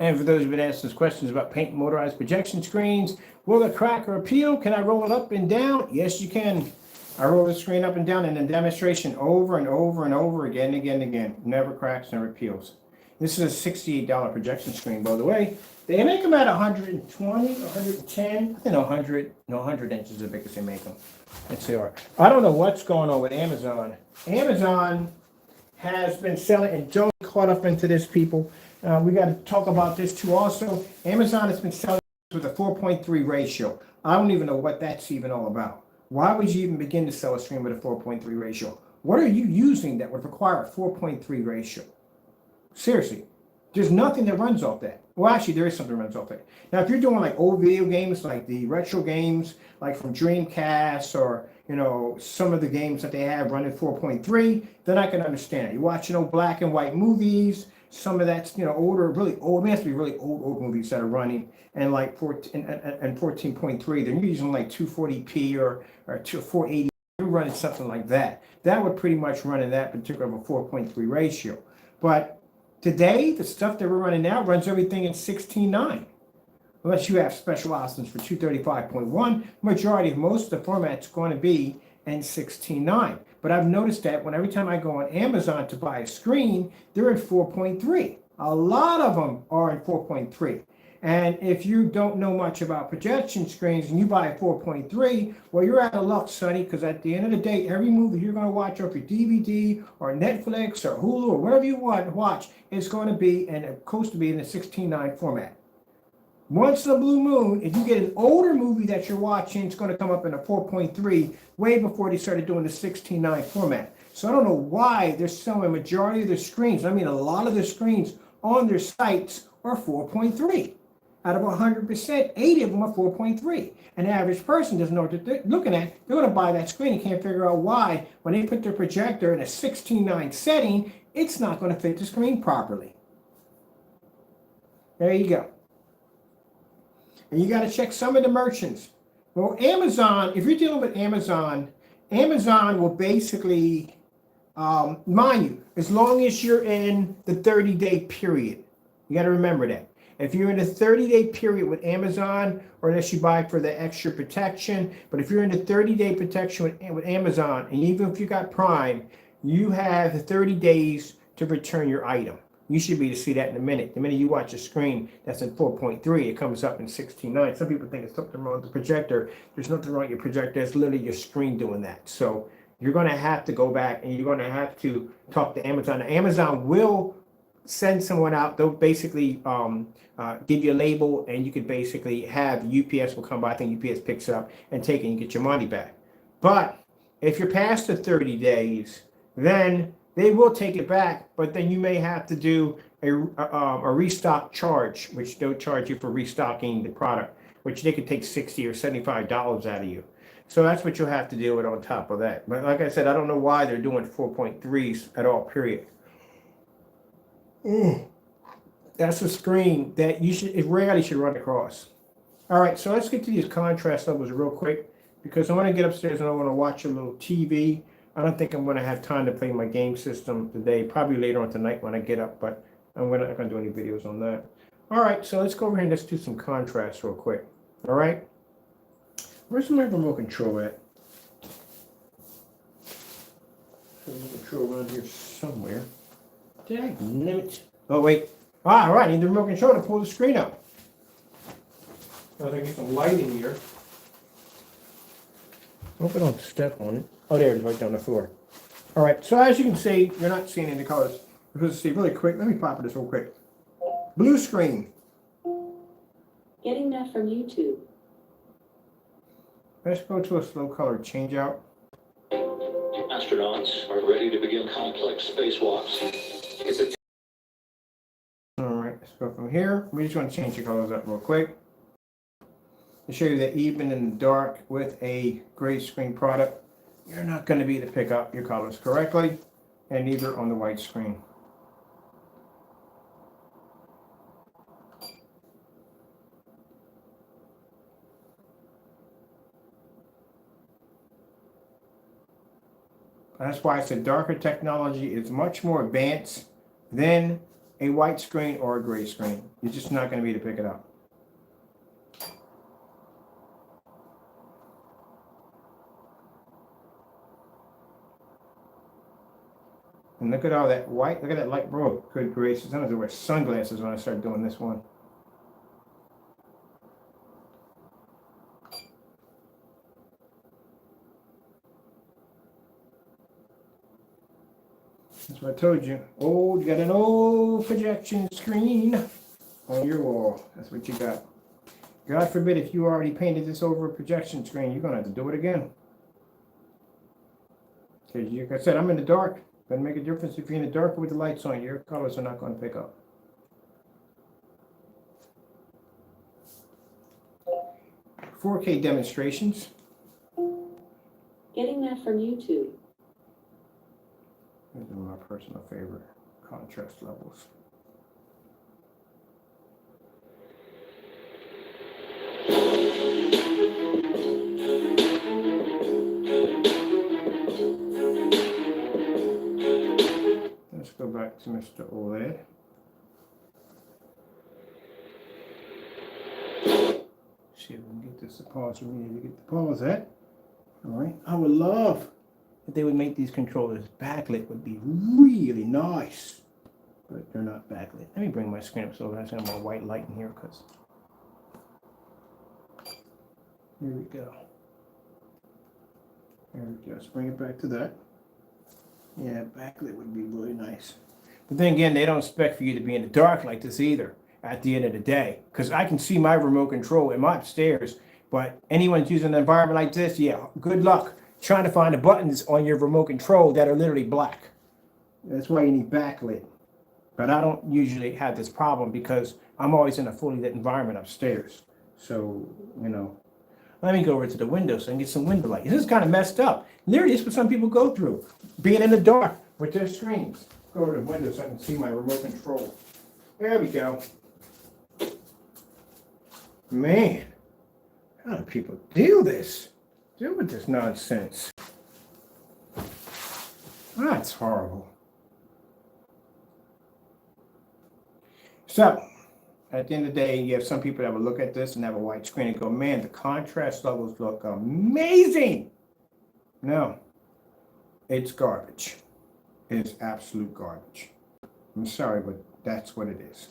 And for those who've been asking us questions about paint motorized projection screens, will it crack or peel? Can I roll it up and down? Yes, you can. I roll the screen up and down in a demonstration over and over and over again and again and again. Never cracks, never peels. This is a $68 projection screen, by the way. They make them at 120, 110, 100 inches is the biggest they make them. Let's see. I don't know what's going on with Amazon. Amazon has been selling, and don't get caught up into this, people. We got to talk about this too also. Amazon has been selling with a 4.3 ratio. I don't even know what that's even all about. Why would you even begin to sell a screen with a 4.3 ratio? What are you using that would require a 4.3 ratio? Seriously, there's nothing that runs off that. Well, actually, there is something that runs off that. Now, if you're doing like old video games, like the retro games, like from Dreamcast or, you know, some of the games that they have running 4.3, then I can understand it. You're watching old black and white movies, some of that's, you know, older, really old, it has to be really old movies that are running, and like 14.3, they're using like 240p or 480, you're running something like that. That would pretty much run in that particular 4.3 ratio. But today, the stuff that we're running now runs everything in 16:9. Unless you have special options for 235.1, majority of most of the format's going to be in 16:9. But I've noticed that when every time I go on Amazon to buy a screen, they're at 4.3. A lot of them are in 4.3. And if you don't know much about projection screens and you buy a 4.3, well, you're out of luck, sonny, because at the end of the day, every movie you're going to watch off your DVD or Netflix or Hulu or wherever you want to watch is going to be and supposed to be in the 16:9 format. Once in a blue moon, if you get an older movie that you're watching, it's going to come up in a 4.3 way before they started doing the 16:9 format. So I don't know why they're selling a majority of their screens. I mean, a lot of their screens on their sites are 4.3. Out of 100%, 80 of them are 4.3. An average person doesn't know what they're looking at. They're going to buy that screen and can't figure out why, when they put their projector in a 16:9 setting, it's not going to fit the screen properly. There you go. And you got to check some of the merchants. Well, Amazon, if you're dealing with Amazon, Amazon will basically, mind you, as long as you're in the 30-day period. You got to remember that. If you're in a 30-day period with Amazon, or unless you buy for the extra protection, but if you're in a 30-day protection with Amazon, and even if you got Prime, you have 30 days to return your item. You should be able to see that in a minute. The minute you watch a screen that's in 4.3, it comes up in 16:9. Some people think it's something wrong with the projector. There's nothing wrong with your projector. It's literally your screen doing that. So you're going to have to go back and you're going to have to talk to Amazon. Amazon will send someone out. They'll basically give you a label, and you could basically have UPS will come by. I think UPS picks it up and take it and get your money back. But if you're past the 30 days, then they will take it back, but then you may have to do a restock charge, which they'll charge you for restocking the product, which they could take $60 or $75 out of you. So that's what you'll have to deal with on top of that. But like I said, I don't know why they're doing 4.3s at all, period. That's a screen that it rarely should run across. All right, so let's get to these contrast levels real quick, because I want to get upstairs and I want to watch a little TV. I don't think I'm going to have time to play my game system today, probably later on tonight when I get up, but I'm not going to do any videos on that. All right, so let's go over here and let's do some contrast real quick. All right, where's my remote control at? Remote control around here somewhere. Dagnabbit. Oh, wait. All right, I need the remote control to pull the screen up. I gotta get some light in here. Hope I don't step on it. Oh, there it is, right down the floor. All right, so as you can see, you're not seeing any colors. Because see, really quick, let me pop this real quick. Blue screen. Getting that from YouTube. Let's go to a slow color change out. Astronauts are ready to begin complex spacewalks. All right, let's go from here. We just want to change the colors up real quick to show you that even in the dark with a gray screen product, you're not going to be able to pick up your colors correctly, and neither on the white screen. That's why I said darker technology is much more advanced than a white screen or a gray screen. You're just not going to be able to pick it up. And look at all that white, look at that light, bro. Good gracious. I'm going to wear sunglasses when I start doing this one. That's what I told you. Oh, you got an old projection screen on your wall. That's what you got. God forbid if you already painted this over a projection screen, you're going to have to do it again. Because like I said, I'm in the dark. Doesn't make a difference if you're in the dark or with the lights on. Your colors are not going to pick up. "4K demonstrations." Getting that from YouTube. These are my personal favorite contrast levels. Let's go back to Mr. OLED. See if we can get this to pause where we need to get the pause at. All right, I would love if they would make these controllers backlit. Would be really nice, but they're not backlit. Let me bring my screen up so I have more white light in here, because here we go. There we go. Let's bring it back to that. Yeah, backlit would be really nice. But then again, they don't expect for you to be in the dark like this either at the end of the day, because I can see my remote control in my upstairs, but anyone's using an environment like this, yeah, good luck trying to find the buttons on your remote control that are literally black. That's why you need backlit. But I don't usually have this problem because I'm always in a fully lit environment upstairs. So, you know, let me go over to the window so I can get some window light. This is kind of messed up. Literally, this is what some people go through, being in the dark with their screens. Go over to the window so I can see my remote control. There we go. Man, how do people do this? Deal with this nonsense. That's horrible. So, at the end of the day, you have some people that will look at this and have a white screen and go, man, the contrast levels look amazing. No, it's garbage. It's absolute garbage. I'm sorry, but that's what it is.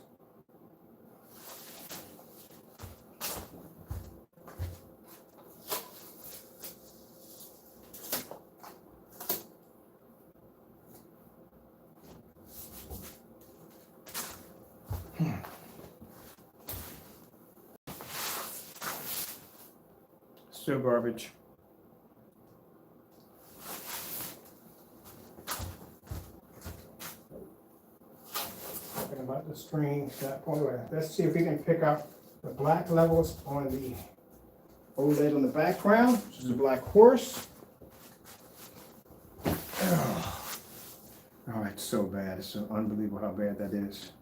So garbage. Talking about the screen, let's see if we can pick up the black levels on the OLED on the background, which is a black horse. Oh, it's so bad. It's so unbelievable how bad that is.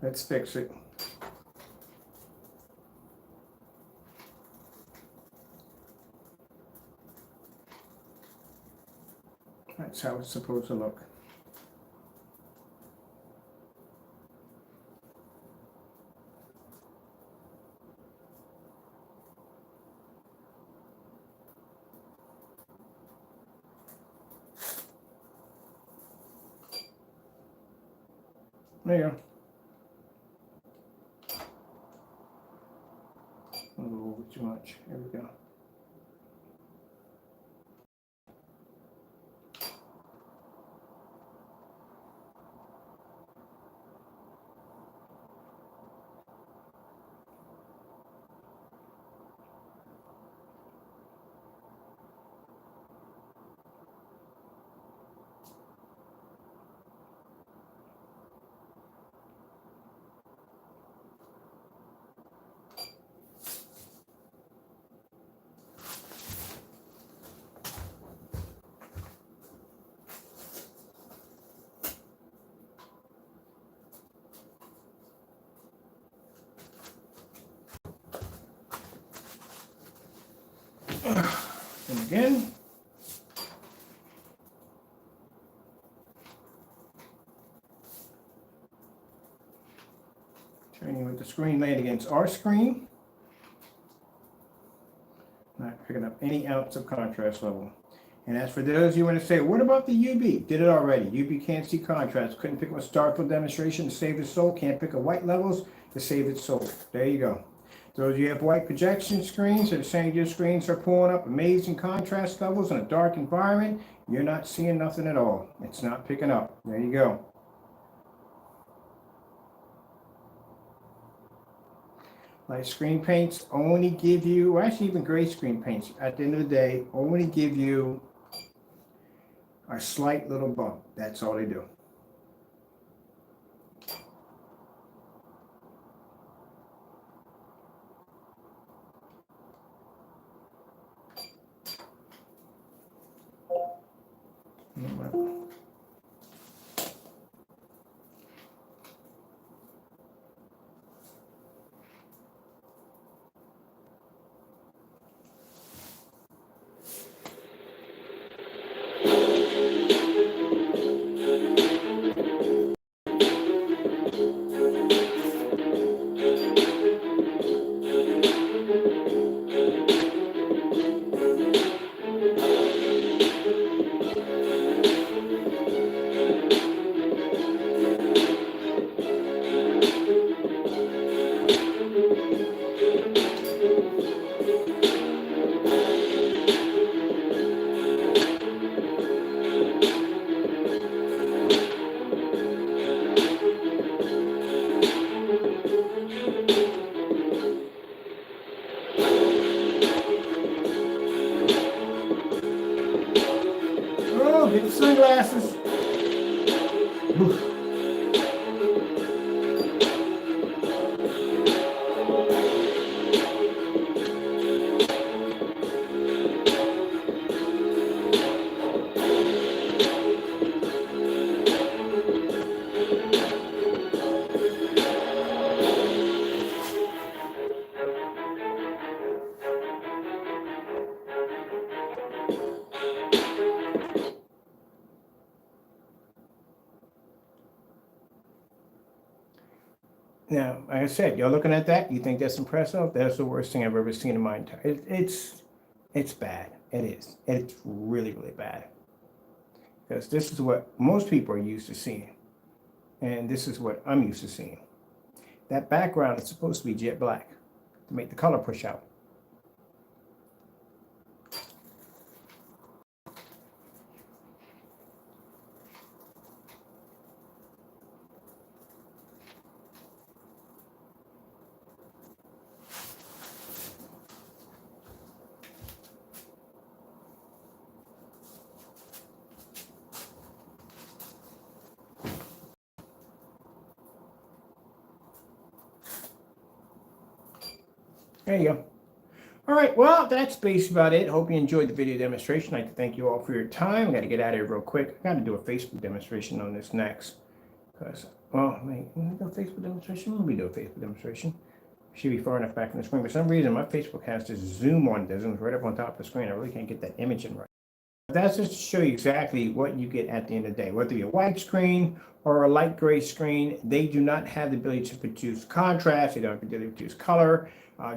Let's fix it. That's how it's supposed to look. There you go. A little over too much. There we go. And again. Turning with the screen laying against our screen. Not picking up any ounce of contrast level. And as for those you want to say, what about the UB? Did it already. UB can't see contrast. Couldn't pick up a Starfield demonstration to save its soul. Can't pick up white levels to save its soul. There you go. Those you have white projection screens that are saying your screens are pulling up amazing contrast levels in a dark environment, you're not seeing nothing at all. It's not picking up. There you go. Light screen paints only give you, or actually even gray screen paints, at the end of the day, only give you a slight little bump. That's all they do. Oh, get the sunglasses. Oof. Now, like I said, you're looking at that, you think that's impressive? That's the worst thing I've ever seen in my entire. It's bad. It is. It's really, really bad. Because this is what most people are used to seeing, and this is what I'm used to seeing. That background is supposed to be jet black to make the color push out. There you go. All right, well, that's basically about it. Hope you enjoyed the video demonstration. I'd like to thank you all for your time. I got to get out of here real quick. I got to do a Facebook demonstration on this next. Because, well, wait, can we do a Facebook demonstration? Let me do a Facebook demonstration. Should be far enough back in the screen. For some reason, my Facebook has this zoom on. It zooms right up on top of the screen. I really can't get that image in right. That's just to show you exactly what you get at the end of the day. Whether it be a white screen or a light gray screen, they do not have the ability to produce contrast. They don't have the ability to produce color.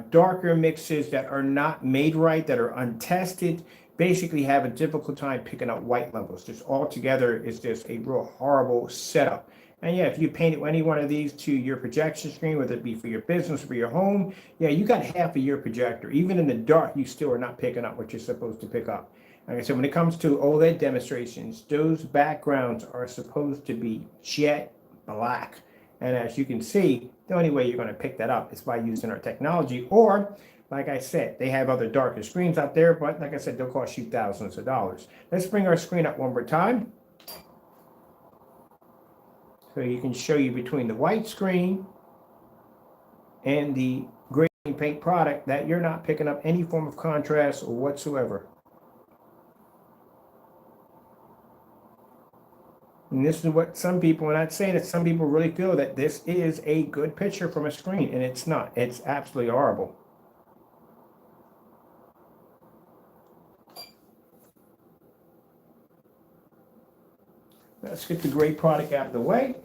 Darker mixes that are not made right, that are untested, basically have a difficult time picking up white levels. Just altogether, it's just a real horrible setup. And yeah, if you painted any one of these to your projection screen, whether it be for your business or for your home, yeah, you got half of your projector. Even in the dark, you still are not picking up what you're supposed to pick up. Like I said, when it comes to OLED demonstrations, those backgrounds are supposed to be jet black. And as you can see, the only way you're going to pick that up is by using our technology. Or, like I said, they have other darker screens out there, but like I said, they'll cost you thousands of dollars. Let's bring our screen up one more time. So you can show you between the white screen and the gray paint product that you're not picking up any form of contrast whatsoever. And this is what some people, and I'm saying that some people really feel that this is a good picture from a screen, and it's not. It's absolutely horrible. Let's get the gray product out of the way,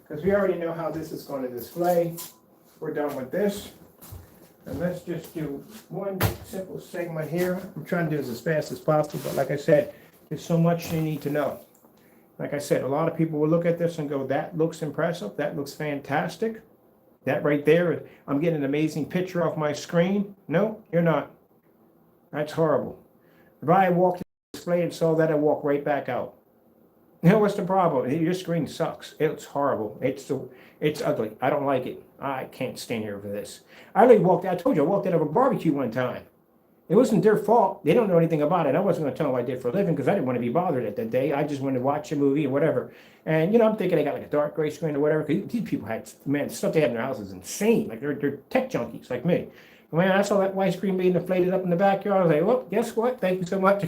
because we already know how this is going to display. We're done with this. And let's just do one simple segment here. I'm trying to do this as fast as possible, but like I said, there's so much you need to know. Like I said, a lot of people will look at this and go, that looks impressive. That looks fantastic. That right there, I'm getting an amazing picture off my screen. No, you're not. That's horrible. If I walked in the display and saw that, I'd walk right back out. You know, what's the problem? Your screen sucks. It's horrible. It's ugly. I don't like it. I can't stand here for this. I literally walked out. I told you, I walked out of a barbecue one time. It wasn't their fault. They don't know anything about it. I wasn't going to tell them what I did for a living because I didn't want to be bothered at that day. I just wanted to watch a movie or whatever. And, you know, I'm thinking they got like a dark gray screen or whatever. Because these people had, man, the stuff they had in their house is insane. Like they're tech junkies like me. When I saw that white screen being inflated up in the backyard, I was like, well, guess what? Thank you so much.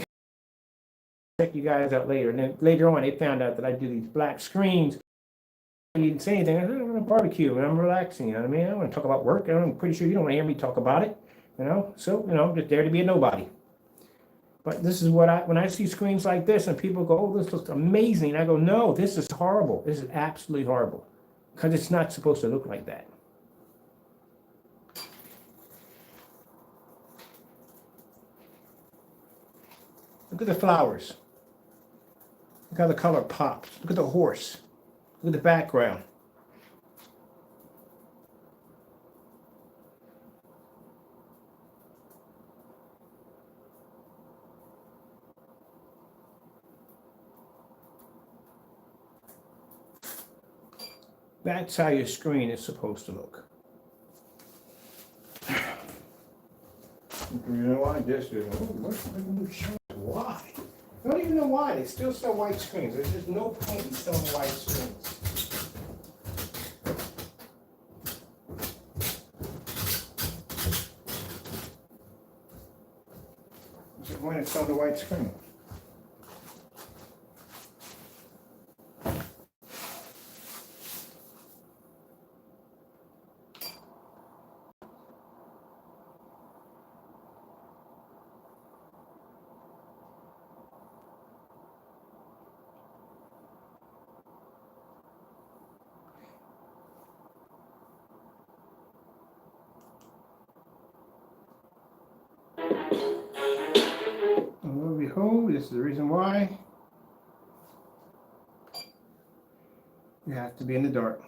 Check you guys out later. And then later on, they found out that I do these black screens. You didn't say anything. I said, I'm on a barbecue and I'm relaxing. You know what I mean? I don't want to talk about work. I'm pretty sure you don't want to hear me talk about it. You know, so, you know, I'm just there to be a nobody. But this is what when I see screens like this and people go, oh, this looks amazing. I go, no, this is horrible. This is absolutely horrible. Because it's not supposed to look like that. Look at the flowers. Look how the color pops. Look at the horse. Look at the background. That's how your screen is supposed to look. You know why? Just why? I don't even know why. They still sell white screens. There's just no point in selling white screens. What's the point in selling the white screen? And lo and behold, this is the reason why you have to be in the dark.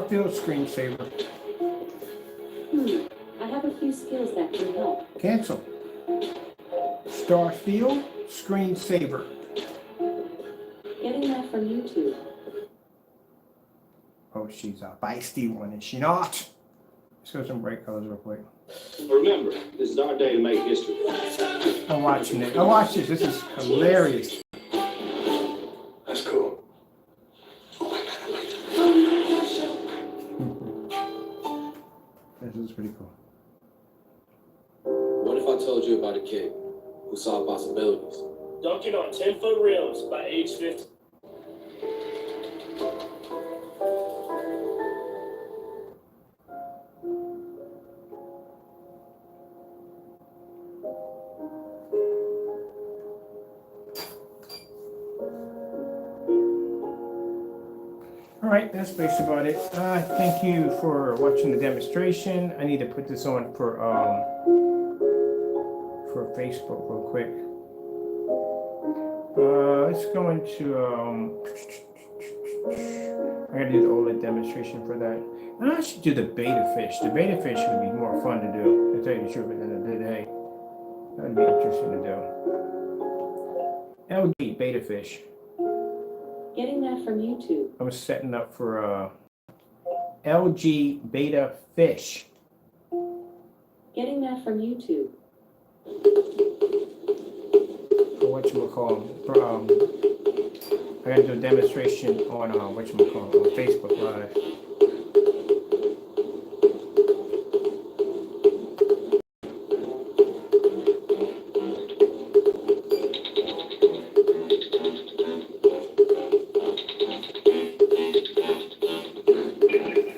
Starfield screensaver. I have a few skills that can help. Cancel. Starfield screensaver. Getting that from YouTube. Oh, she's a feisty one, is she not? Let's go some bright colors real quick. Remember, this is our day to make history. I'm watching it. Oh, watch this. This is hilarious. That's cool. This is pretty cool. What if I told you about a kid who saw possibilities? Dunking on 10-foot rims by age 50. All right, that's basically about it. Thank you for watching the demonstration. I need to put this on for Facebook real quick. Let's go into I gotta do the OLED demonstration for that. And I should do the beta fish. The beta fish would be more fun to do, to tell you the truth, at the end of the day. That would be interesting to do. LG beta fish. Getting that from YouTube. I was setting up for LG beta fish. Getting that from YouTube. For whatchamacallit, I gotta do a demonstration on whatchamacallit, on Facebook Live.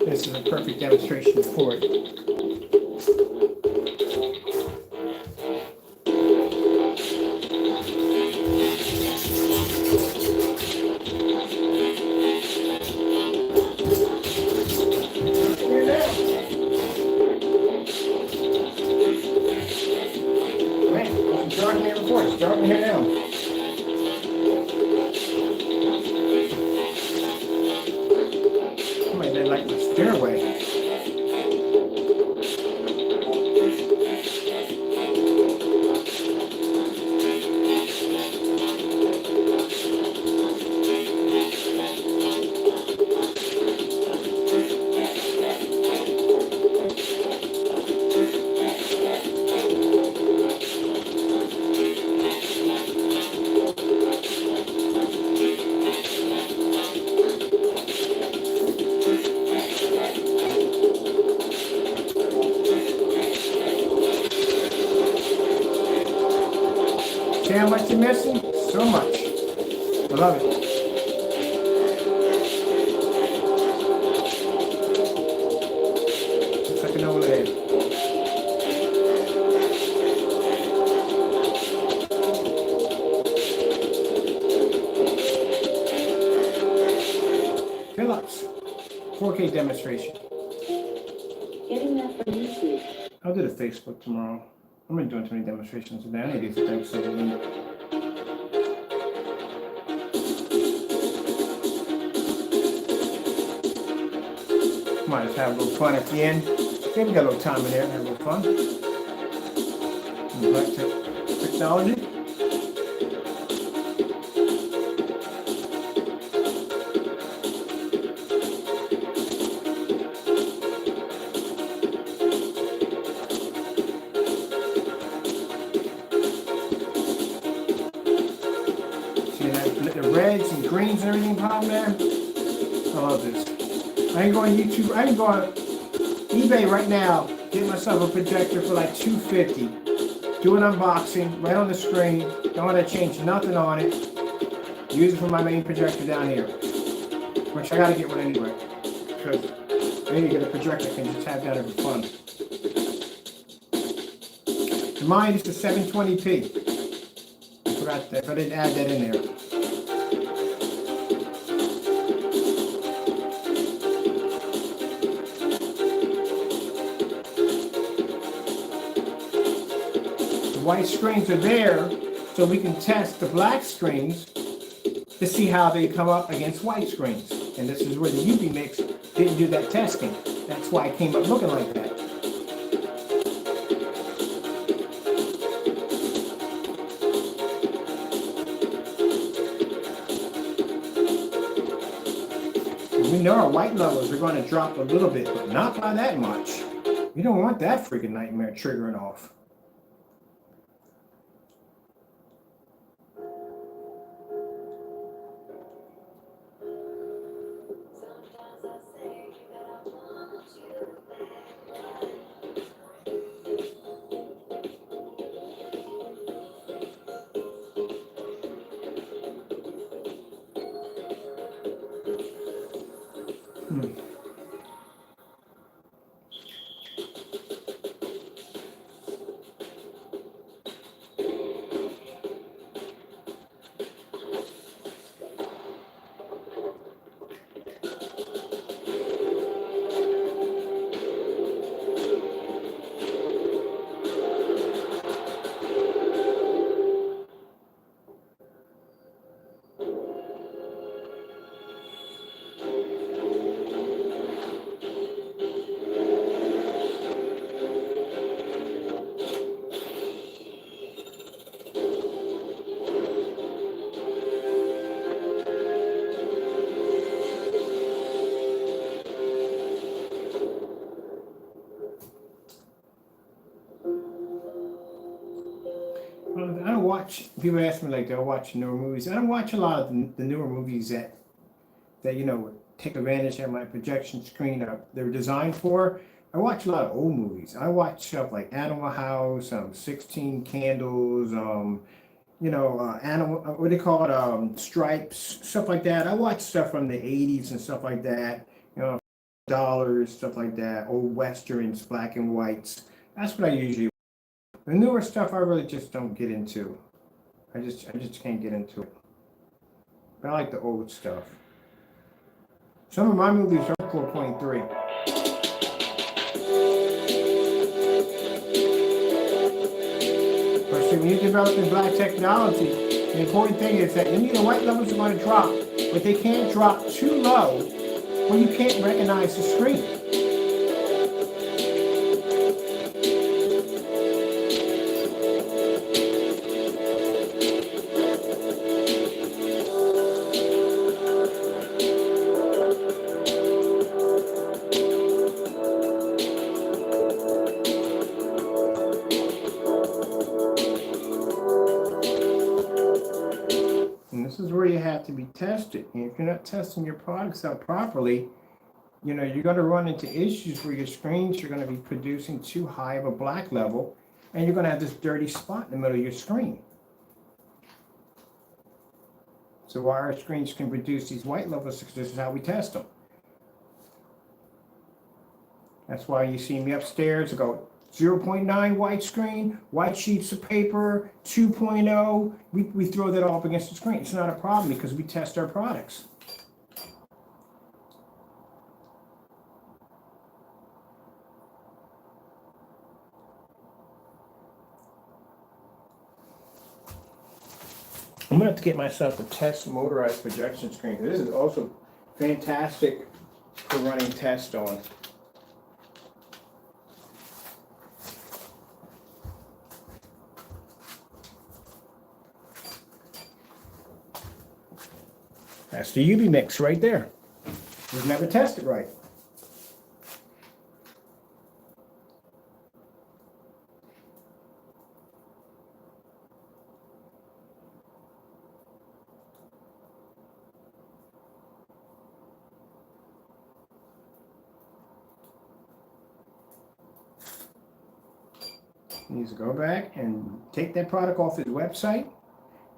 This is a perfect demonstration for it. Starting here now. Somebody didn't like the stairway. See how much you're missing? So much. I love it. It's like an OLED. Phillips. 4K demonstration. Getting that from YouTube. I'll do the Facebook tomorrow. I've been doing too many demonstrations today. I need to do some things. Might just have a little fun at the end. Yeah, we got a little time in there. Have a little fun. Black technology. The reds and greens and everything on there. I love this. I can go on YouTube. I can go on eBay right now, get myself a projector for like $250. Do an unboxing right on the screen. Don't want to change nothing on it. Use it for my main projector down here. Which I gotta get one anyway. Because maybe get a projector I can just have down for fun. Mine is the 720p. I forgot that, if I didn't add that in there. White screens are there so we can test the black screens to see how they come up against white screens. And this is where the UV mix didn't do that testing. That's why it came up looking like that. We know our white levels are going to drop a little bit, but not by that much. You don't want that freaking nightmare triggering off. I don't watch, people ask me like, do I watch newer movies? I don't watch a lot of the newer movies that you know, take advantage of my projection screen they're designed for. I watch a lot of old movies. I watch stuff like Animal House, 16 Candles, you know, Animal, what do they call it, Stripes, stuff like that. I watch stuff from the 80s and stuff like that, you know, dollars, stuff like that, old westerns, black and whites. That's what I usually watch. The newer stuff I really just don't get into. I just can't get into it. But I like the old stuff. Some of my movies are 4.3. But see, when you're developing black technology, the important thing is that you need the white levels are going to drop, but they can't drop too low where you can't recognize the screen. This is where you have to be tested. And if you're not testing your products out properly, you know, you're going to run into issues where your screens are going to be producing too high of a black level, and you're going to have this dirty spot in the middle of your screen. So why our screens can produce these white levels, this is how we test them. That's why you see me upstairs, I go 0.9 widescreen, white sheets of paper, 2.0. We throw that all up against the screen. It's not a problem because we test our products. I'm going to have to get myself a test motorized projection screen. This is also fantastic for running tests on. That's the UV mix right there. We've never tested right. He needs to go back and take that product off his website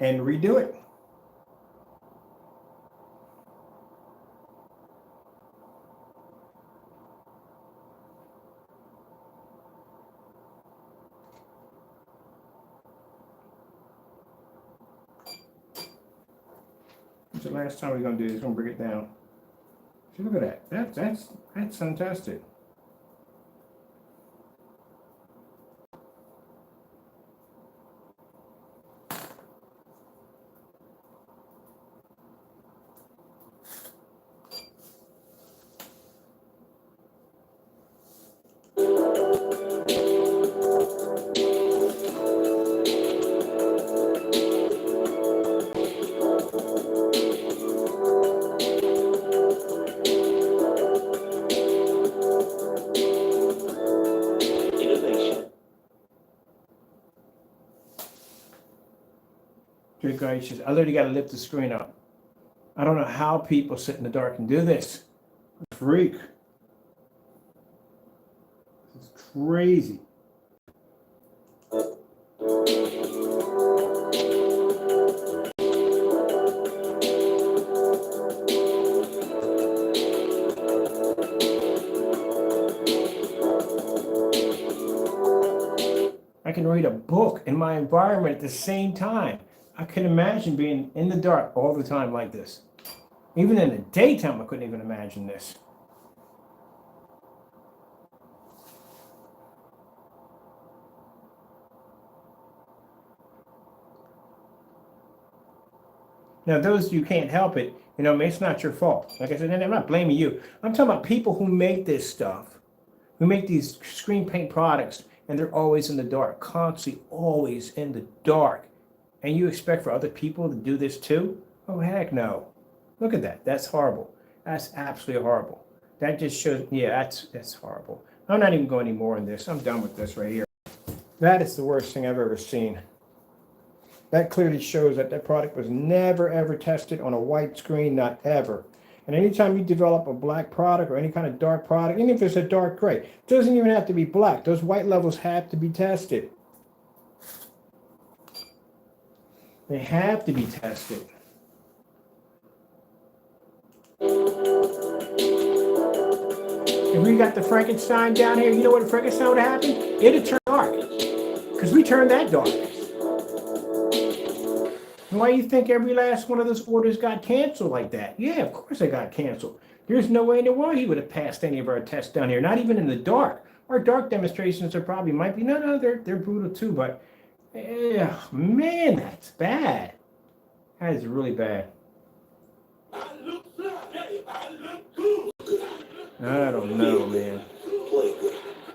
and redo it. That's the last time we're gonna do this. We're gonna bring it down. See, look at that. That's fantastic. Good gracious, I literally got to lift the screen up. I don't know how people sit in the dark and do this. Freak. It's crazy. I can read a book in my environment at the same time. I can imagine being in the dark all the time like this. Even in the daytime, I couldn't even imagine this. Now, those you can't help it, it's not your fault. Like I said, and I'm not blaming you. I'm talking about people who make this stuff, who make these screen paint products, and they're always in the dark, constantly always in the dark. And you expect for other people to do this too? Oh, heck no. Look at that. That's horrible. That's absolutely horrible. That just shows, yeah, that's horrible. I'm not even going any more on this. I'm done with this right here. That is the worst thing I've ever seen. That clearly shows that that product was never, ever tested on a white screen, not ever. And anytime you develop a black product or any kind of dark product, even if it's a dark gray, it doesn't even have to be black. Those white levels have to be tested. They have to be tested. If we got the Frankenstein down here, you know what Frankenstein would have happened? It'd turn dark. Because we turned that dark. And why do you think every last one of those orders got canceled like that? Yeah, of course they got canceled. There's no way in the world he would have passed any of our tests down here, not even in the dark. Our dark demonstrations are probably might be, no, they're brutal too, but yeah, man, that's bad. That is really bad. I don't know, man.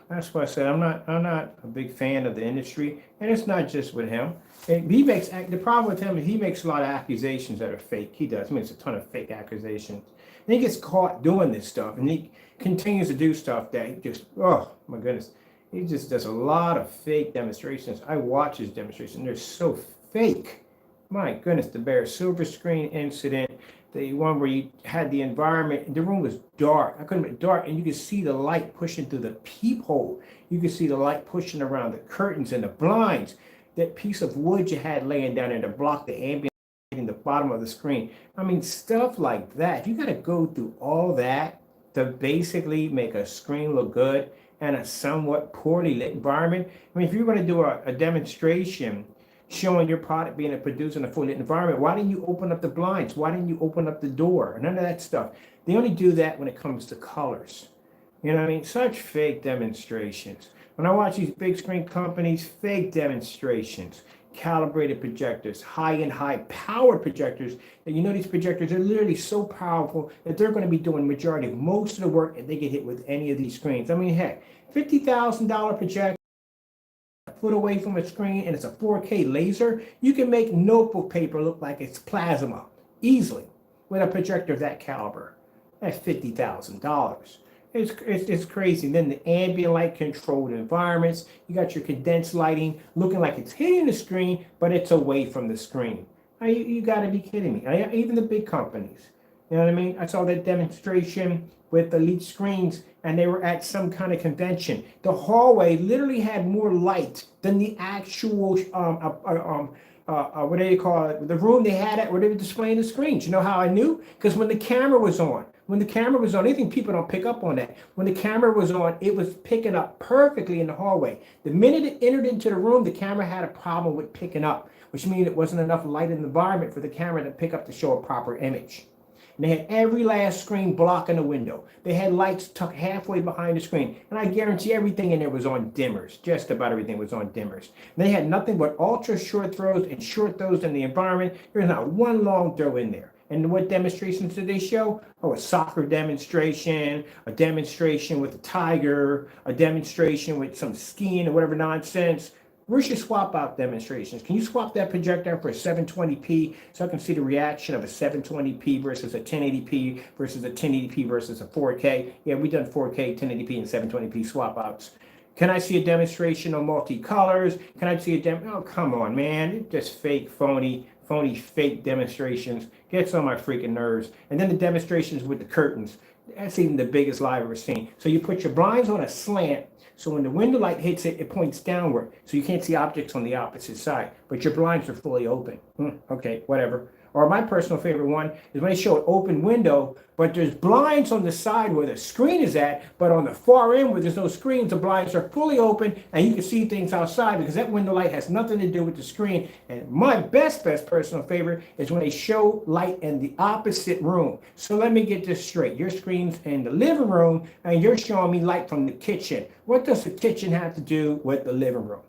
That's why I said I'm not a big fan of the industry, and it's not just with him. And the problem with him is he makes a lot of accusations that are fake. He does. He makes a ton of fake accusations. And he gets caught doing this stuff, and he continues to do stuff that he just, oh my goodness, he just does a lot of fake demonstrations. I watch his demonstrations; they're so fake. My goodness, the Bear Silver Screen incident, the one where you had the environment, the room was dark. I couldn't be dark, and you could see the light pushing through the peephole. You could see the light pushing around the curtains and the blinds. That piece of wood you had laying down there to block the ambient in the bottom of the screen. I mean, stuff like that. You got to go through all that to basically make a screen look good and a somewhat poorly lit environment. I mean, if you're going to do a demonstration showing your product being produced in a fully lit environment, why didn't you open up the blinds? Why didn't you open up the door? None of that stuff. They only do that when it comes to colors. You know what I mean? Such fake demonstrations. When I watch these big screen companies, fake demonstrations, calibrated projectors, high-end, high-powered projectors, and these projectors are literally so powerful that they're going to be doing majority of most of the work if they get hit with any of these screens. I mean, heck, $50,000 projector, a foot away from a screen, and it's a 4K laser, you can make notebook paper look like it's plasma easily with a projector of that caliber. That's $50,000. It's crazy. And then the ambient light controlled environments. You got your condensed lighting looking like it's hitting the screen, but it's away from the screen. You got to be kidding me. Even the big companies. You know what I mean? I saw that demonstration with the Elite screens, and they were at some kind of convention. The hallway literally had more light than the actual what do you call it? The room they had at where they were displaying the screens. You know how I knew? Because when the camera was on, anything people don't pick up on that. When the camera was on, it was picking up perfectly in the hallway. The minute it entered into the room, the camera had a problem with picking up, which means it wasn't enough light in the environment for the camera to pick up to show a proper image. And they had every last screen blocking the window. They had lights tucked halfway behind the screen. And I guarantee everything in there was on dimmers. Just about everything was on dimmers. And they had nothing but ultra short throws and short throws in the environment. There's not one long throw in there. And what demonstrations did they show? Oh, a soccer demonstration, a demonstration with a tiger, a demonstration with some skiing or whatever nonsense. Where's your swap out demonstrations? Can you swap that projector out for a 720p so I can see the reaction of a 720p versus a 1080p versus a 1080p versus a 4K? Yeah, we've done 4K, 1080p, and 720p swap outs. Can I see a demonstration on multicolors? Can I see a oh, come on, man. It's just fake, phony, phony fake demonstrations gets on my freaking nerves. And then the demonstrations with the curtains. That's even the biggest lie I've ever seen. So you put your blinds on a slant, so when the window light hits it, it points downward, so you can't see objects on the opposite side, but your blinds are fully open. Okay, whatever. Or my personal favorite one is when they show an open window, but there's blinds on the side where the screen is at, but on the far end where there's no screens, the blinds are fully open and you can see things outside because that window light has nothing to do with the screen. And my best personal favorite is when they show light in the opposite room. So let me get this straight. Your screen's in the living room and you're showing me light from the kitchen. What does the kitchen have to do with the living room?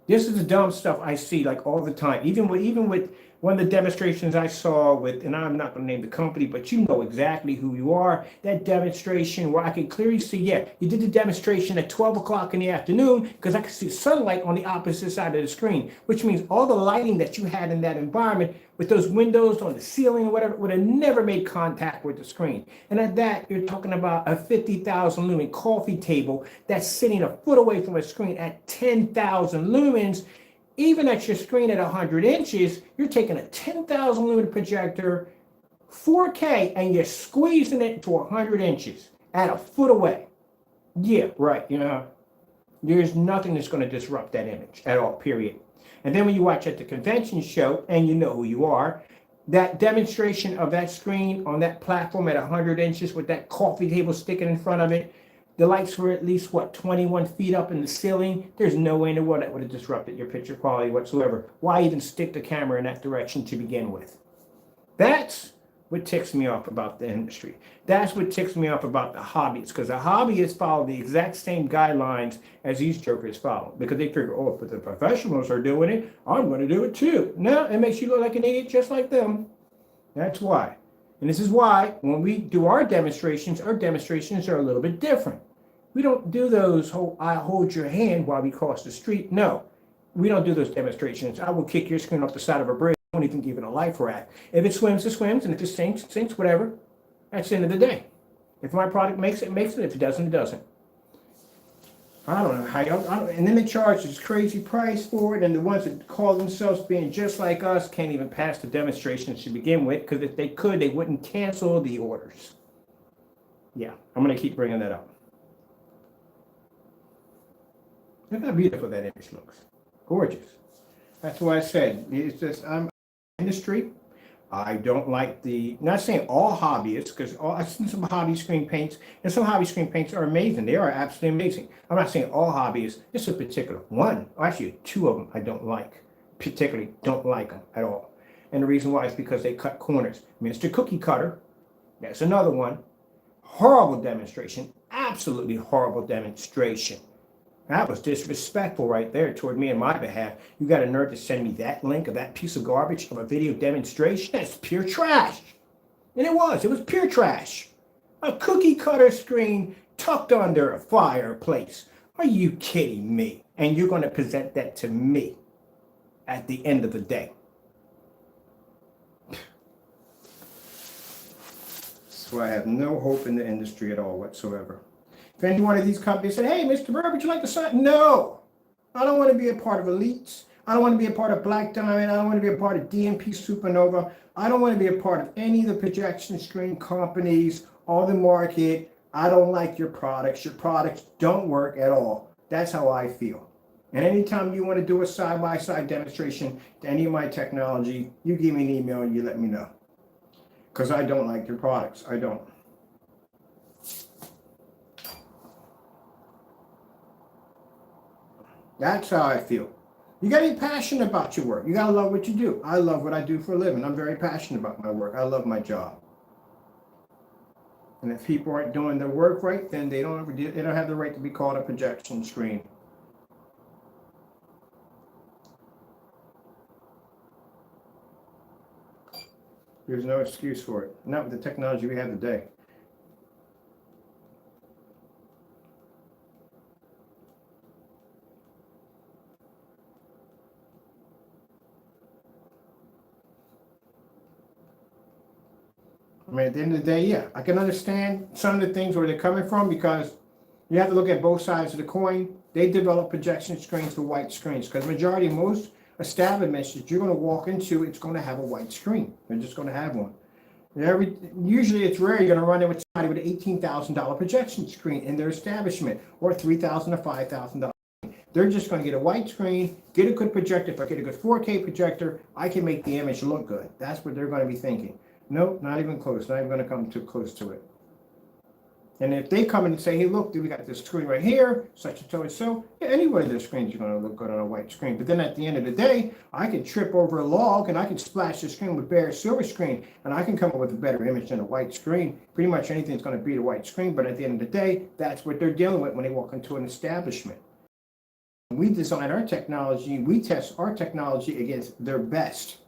This is the dumb stuff I see like all the time. Even with one of the demonstrations I saw with, and I'm not going to name the company, but you know exactly who you are. That demonstration where I can clearly see, yeah, you did the demonstration at 12 o'clock in the afternoon because I could see sunlight on the opposite side of the screen, which means all the lighting that you had in that environment with those windows on the ceiling or whatever would have never made contact with the screen. And at that, you're talking about a 50,000 lumen coffee table that's sitting a foot away from a screen at 10,000 lumens. Even at your screen at 100 inches, you're taking a 10,000 lumen projector, 4K, and you're squeezing it to 100 inches at a foot away. Yeah, right. You know, there's nothing that's going to disrupt that image at all, period. And then when you watch at the convention show, and you know who you are, that demonstration of that screen on that platform at 100 inches with that coffee table sticking in front of it, the lights were at least, 21 feet up in the ceiling. There's no way in the world that would have disrupted your picture quality whatsoever. Why even stick the camera in that direction to begin with? That's what ticks me off about the industry. That's what ticks me off about the hobbyists, because the hobbyists follow the exact same guidelines as these jokers follow, because they figure, oh, if the professionals are doing it, I'm going to do it too. No, it makes you look like an idiot just like them. That's why. And this is why when we do our demonstrations are a little bit different. We don't do those I hold your hand while we cross the street. No, we don't do those demonstrations. I will kick your screen off the side of a bridge. I won't even give it a life raft. If it swims, it swims. And if it sinks, it sinks, whatever. That's the end of the day. If my product makes it, it makes it. If it doesn't, it doesn't. I don't know how y'all, and then they charge this crazy price for it, and the ones that call themselves being just like us can't even pass the demonstrations to begin with, because if they could, they wouldn't cancel the orders. Yeah, I'm going to keep bringing that up. Look how beautiful that image looks. Gorgeous. That's why I said, it's just, I'm industry. I don't like not saying all hobbyists, because I've seen some hobby screen paints, and some hobby screen paints are amazing. They are absolutely amazing. I'm not saying all hobbyists. Just a particular one, or actually two of them I don't like. Particularly don't like them at all. And the reason why is because they cut corners. Mr. Cookie Cutter, that's another one. Horrible demonstration. Absolutely horrible demonstration. That was disrespectful right there toward me and my behalf. You got a nerve to send me that link of that piece of garbage of a video demonstration? That's pure trash. And it was pure trash. A cookie cutter screen tucked under a fireplace. Are you kidding me? And you're going to present that to me at the end of the day. So I have no hope in the industry at all whatsoever. If any one of these companies said, hey, Mr. Burr, would you like to sign? No, I don't want to be a part of Elites. I don't want to be a part of Black Diamond. I don't want to be a part of DMP Supernova. I don't want to be a part of any of the projection screen companies or the market. I don't like your products. Your products don't work at all. That's how I feel. And anytime you want to do a side-by-side demonstration to any of my technology, you give me an email and you let me know. Because I don't like your products. I don't. That's how I feel. You got to be passionate about your work. You got to love what you do. I love what I do for a living. I'm very passionate about my work. I love my job. And if people aren't doing their work right, then they don't have the right to be called a projection screen. There's no excuse for it. Not with the technology we have today. I mean, at the end of the day, yeah, I can understand some of the things where they're coming from, because you have to look at both sides of the coin. They develop projection screens for white screens, because majority, most establishments that you're going to walk into, it's going to have a white screen. They're just going to have one. Usually it's rare you're going to run in with somebody with an $18,000 projection screen in their establishment, or $3,000 or $5,000. They're just going to get a white screen, get a good projector. If I get a good 4K projector, I can make the image look good. That's what they're going to be thinking. Nope, not even close. Not even going to come too close to it. And if they come in and say, hey, look, dude, we got this screen right here, such and so and so, yeah, anyway, their screens are going to look good on a white screen. But then at the end of the day, I can trip over a log and I can splash the screen with bare silver screen, and I can come up with a better image than a white screen. Pretty much anything's going to beat a white screen, but at the end of the day, that's what they're dealing with when they walk into an establishment. We design our technology, we test our technology against their best.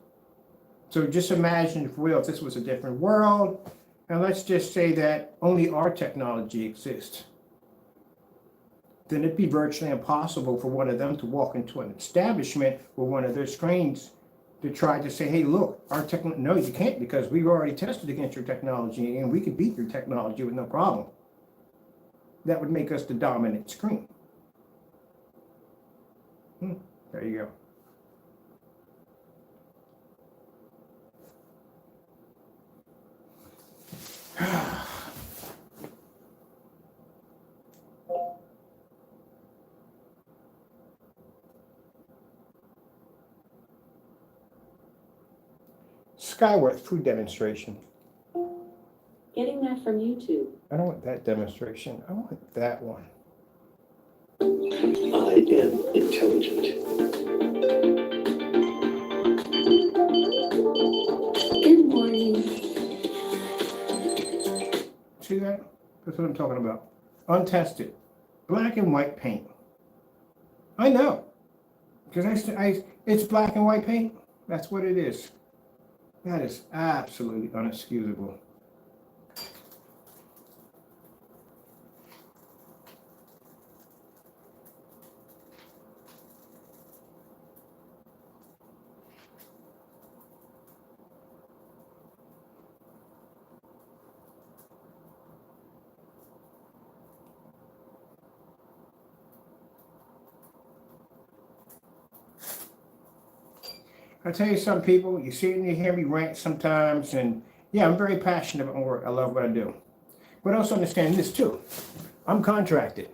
So just imagine if this was a different world. And let's just say that only our technology exists. Then it'd be virtually impossible for one of them to walk into an establishment with one of their screens to try to say, hey, look, our technology, no, you can't, because we've already tested against your technology and we can beat your technology with no problem. That would make us the dominant screen. There you go. Skyworth food demonstration. Getting that from YouTube. I don't want that demonstration. I want that one. I am intelligent. Good morning. See that? That's what I'm talking about. Untested. Black and white paint. I know. Because it's black and white paint. That's what it is. That is absolutely unexcusable. I tell you some people, you see it and you hear me rant sometimes, and yeah, I'm very passionate about my work. I love what I do. But also understand this too. I'm contracted.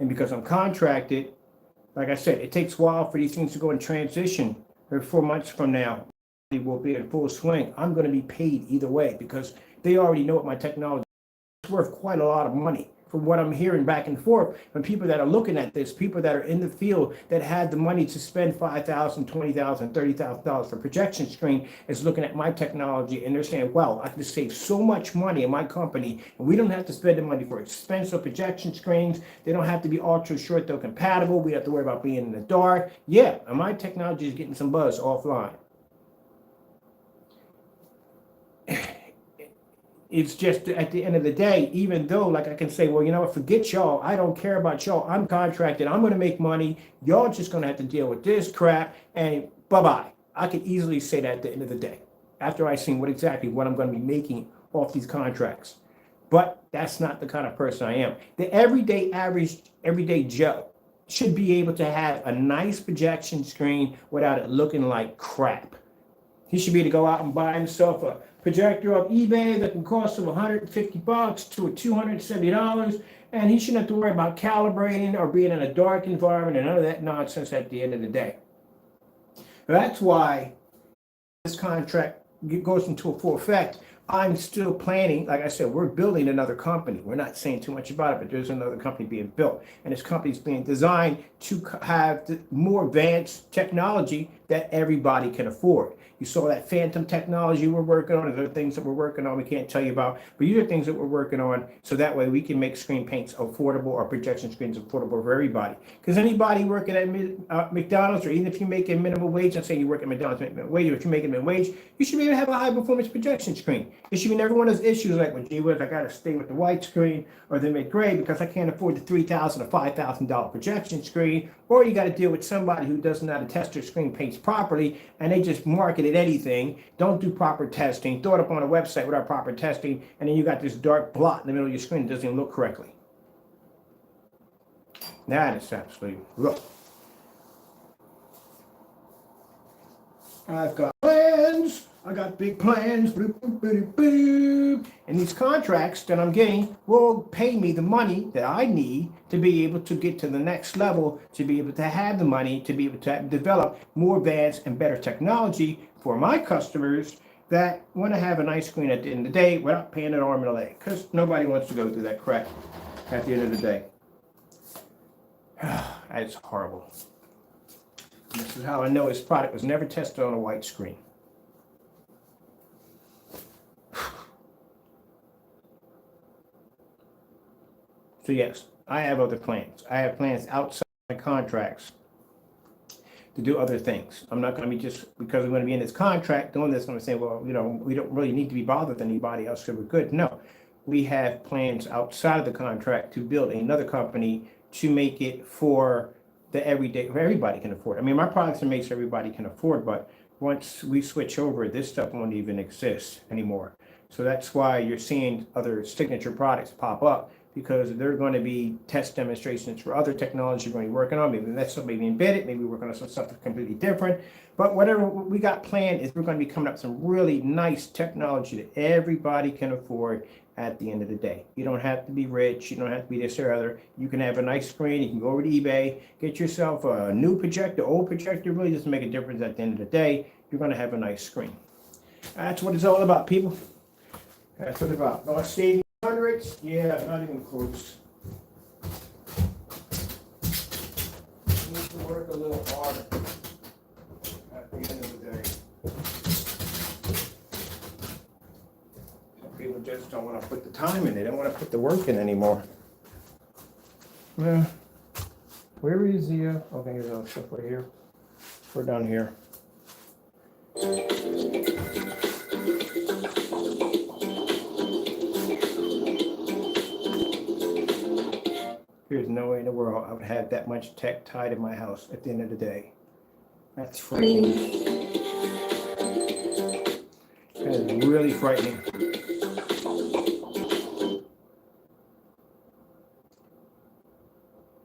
And because I'm contracted, like I said, it takes a while for these things to go in transition. 4 months from now, it will be in full swing. I'm going to be paid either way because they already know what my technology is. It's worth quite a lot of money. From what I'm hearing back and forth from people that are looking at this, people that are in the field that had the money to spend $5,000, $20,000, $30,000 for projection screen is looking at my technology and they're saying, wow, I can save so much money in my company and we don't have to spend the money for expensive projection screens. They don't have to be ultra short though compatible. We have to worry about being in the dark. Yeah, and my technology is getting some buzz offline. It's just at the end of the day, even though like I can say, well, you know what, forget y'all. I don't care about y'all. I'm contracted. I'm going to make money. Y'all just going to have to deal with this crap and bye-bye. I could easily say that at the end of the day after I see exactly what I'm going to be making off these contracts. But that's not the kind of person I am. The everyday everyday Joe should be able to have a nice projection screen without it looking like crap. He should be able to go out and buy himself a projector off eBay that can cost him $150 to $270, and he shouldn't have to worry about calibrating or being in a dark environment and none of that nonsense at the end of the day. That's why this contract goes into full effect. I'm still planning, like I said, we're building another company. We're not saying too much about it, but there's another company being built. And this company is being designed to have the more advanced technology that everybody can afford. You saw that phantom technology we're working on. There are things that we're working on we can't tell you about, but these are things that we're working on so that way we can make screen paints affordable or projection screens affordable for everybody. Because anybody working at McDonald's, or even if you make a minimum wage, I'm saying you work at McDonald's minimum wage, or if you make a minimum wage, you should be able to have a high performance projection screen. It should be never one of those issues like, well, gee whiz, I got to stay with the white screen or the mid-grade because I can't afford the $3,000 or $5,000 projection screen, or you got to deal with somebody who doesn't know how to test their screen paints properly and they just market it anything, don't do proper testing, throw it up on a website without proper testing, and then you got this dark blot in the middle of your screen that doesn't even look correctly. That is absolutely rough. I've got plans. I got big plans. Boop, boop, boop, boop. And these contracts that I'm getting will pay me the money that I need to be able to get to the next level, to be able to have the money, to be able to develop more advanced and better technology for my customers that want to have a nice screen at the end of the day without paying an arm and a leg, because nobody wants to go through that crap at the end of the day. That's horrible. This is how I know this product was never tested on a white screen. So yes, I have other plans. I have plans outside my contracts to do other things. I'm not going to be just because I'm going to be in this contract doing this, I'm going to say, well, you know, we don't really need to be bothered with anybody else because we're good. No, we have plans outside of the contract to build another company to make it for the everyday, where everybody can afford. I mean, my products are made so everybody can afford, but once we switch over, this stuff won't even exist anymore. So that's why you're seeing other signature products pop up, because they're going to be test demonstrations for other technology we're going to be working on. Maybe that's something embedded, maybe we're working on something completely different. But whatever we got planned is we're going to be coming up with some really nice technology that everybody can afford at the end of the day. You don't have to be rich, you don't have to be this or other. You can have a nice screen, you can go over to eBay, get yourself a new projector, old projector, really doesn't make a difference at the end of the day. You're going to have a nice screen. That's what it's all about, people. That's what it's about. Not saving hundreds? Yeah, not even close. You need to work a little harder at the end of the day. Some people just don't want to put the time in. They don't want to put the work in anymore. Where is the, okay, here's all stuff right here. We're down here. There's no way in the world I would have that much tech tied in my house at the end of the day. That's frightening. That is really frightening.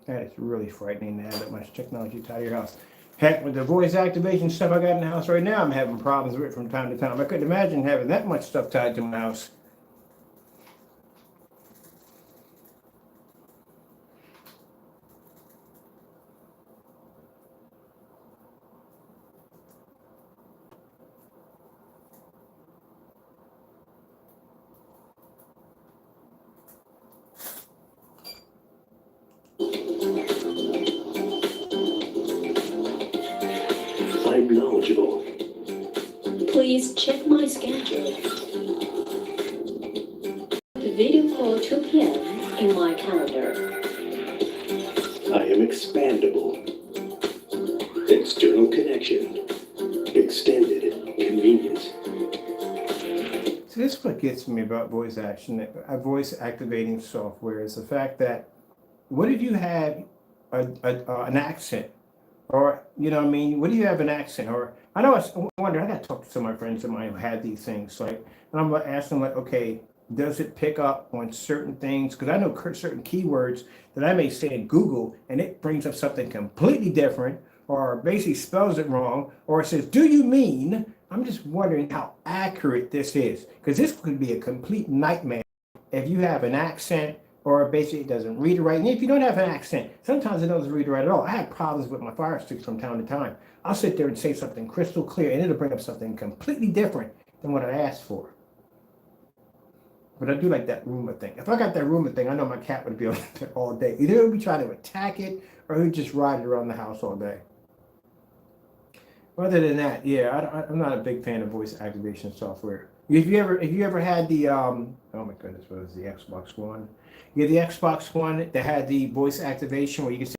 That is really frightening to have that much technology tied to your house. Heck, with the voice activation stuff I got in the house right now, I'm having problems with it from time to time. I couldn't imagine having that much stuff tied to my house. I'm knowledgeable. Please check my schedule. The video call 2 p.m. in my calendar. I am expandable. External connection. Extended convenience. So this is what gets me about voice activating software is the fact that what if you had an accent? Or, you know what I mean? What do you have an accent? Or, I know, I wonder, I got to talk to some of my friends of mine who had these things. Like, and I'm going to ask them, like, okay, does it pick up on certain things? Because I know certain keywords that I may say in Google, and it brings up something completely different, or basically spells it wrong, or it says, do you mean? I'm just wondering how accurate this is. Because this could be a complete nightmare if you have an accent, or basically it doesn't read it right. And if you don't have an accent, sometimes it doesn't read it right at all. I have problems with my Fire Sticks from time to time. I'll sit there and say something crystal clear, and it'll bring up something completely different than what I asked for. But I do like that rumor thing. If I got that rumor thing, I know my cat would be on it all day. Either it would be trying to attack it, or he'd just ride it around the house all day. Other than that, yeah, I'm not a big fan of voice activation software. If you ever had the oh my goodness, what was the Xbox One? Yeah, the Xbox One that had the voice activation where you could say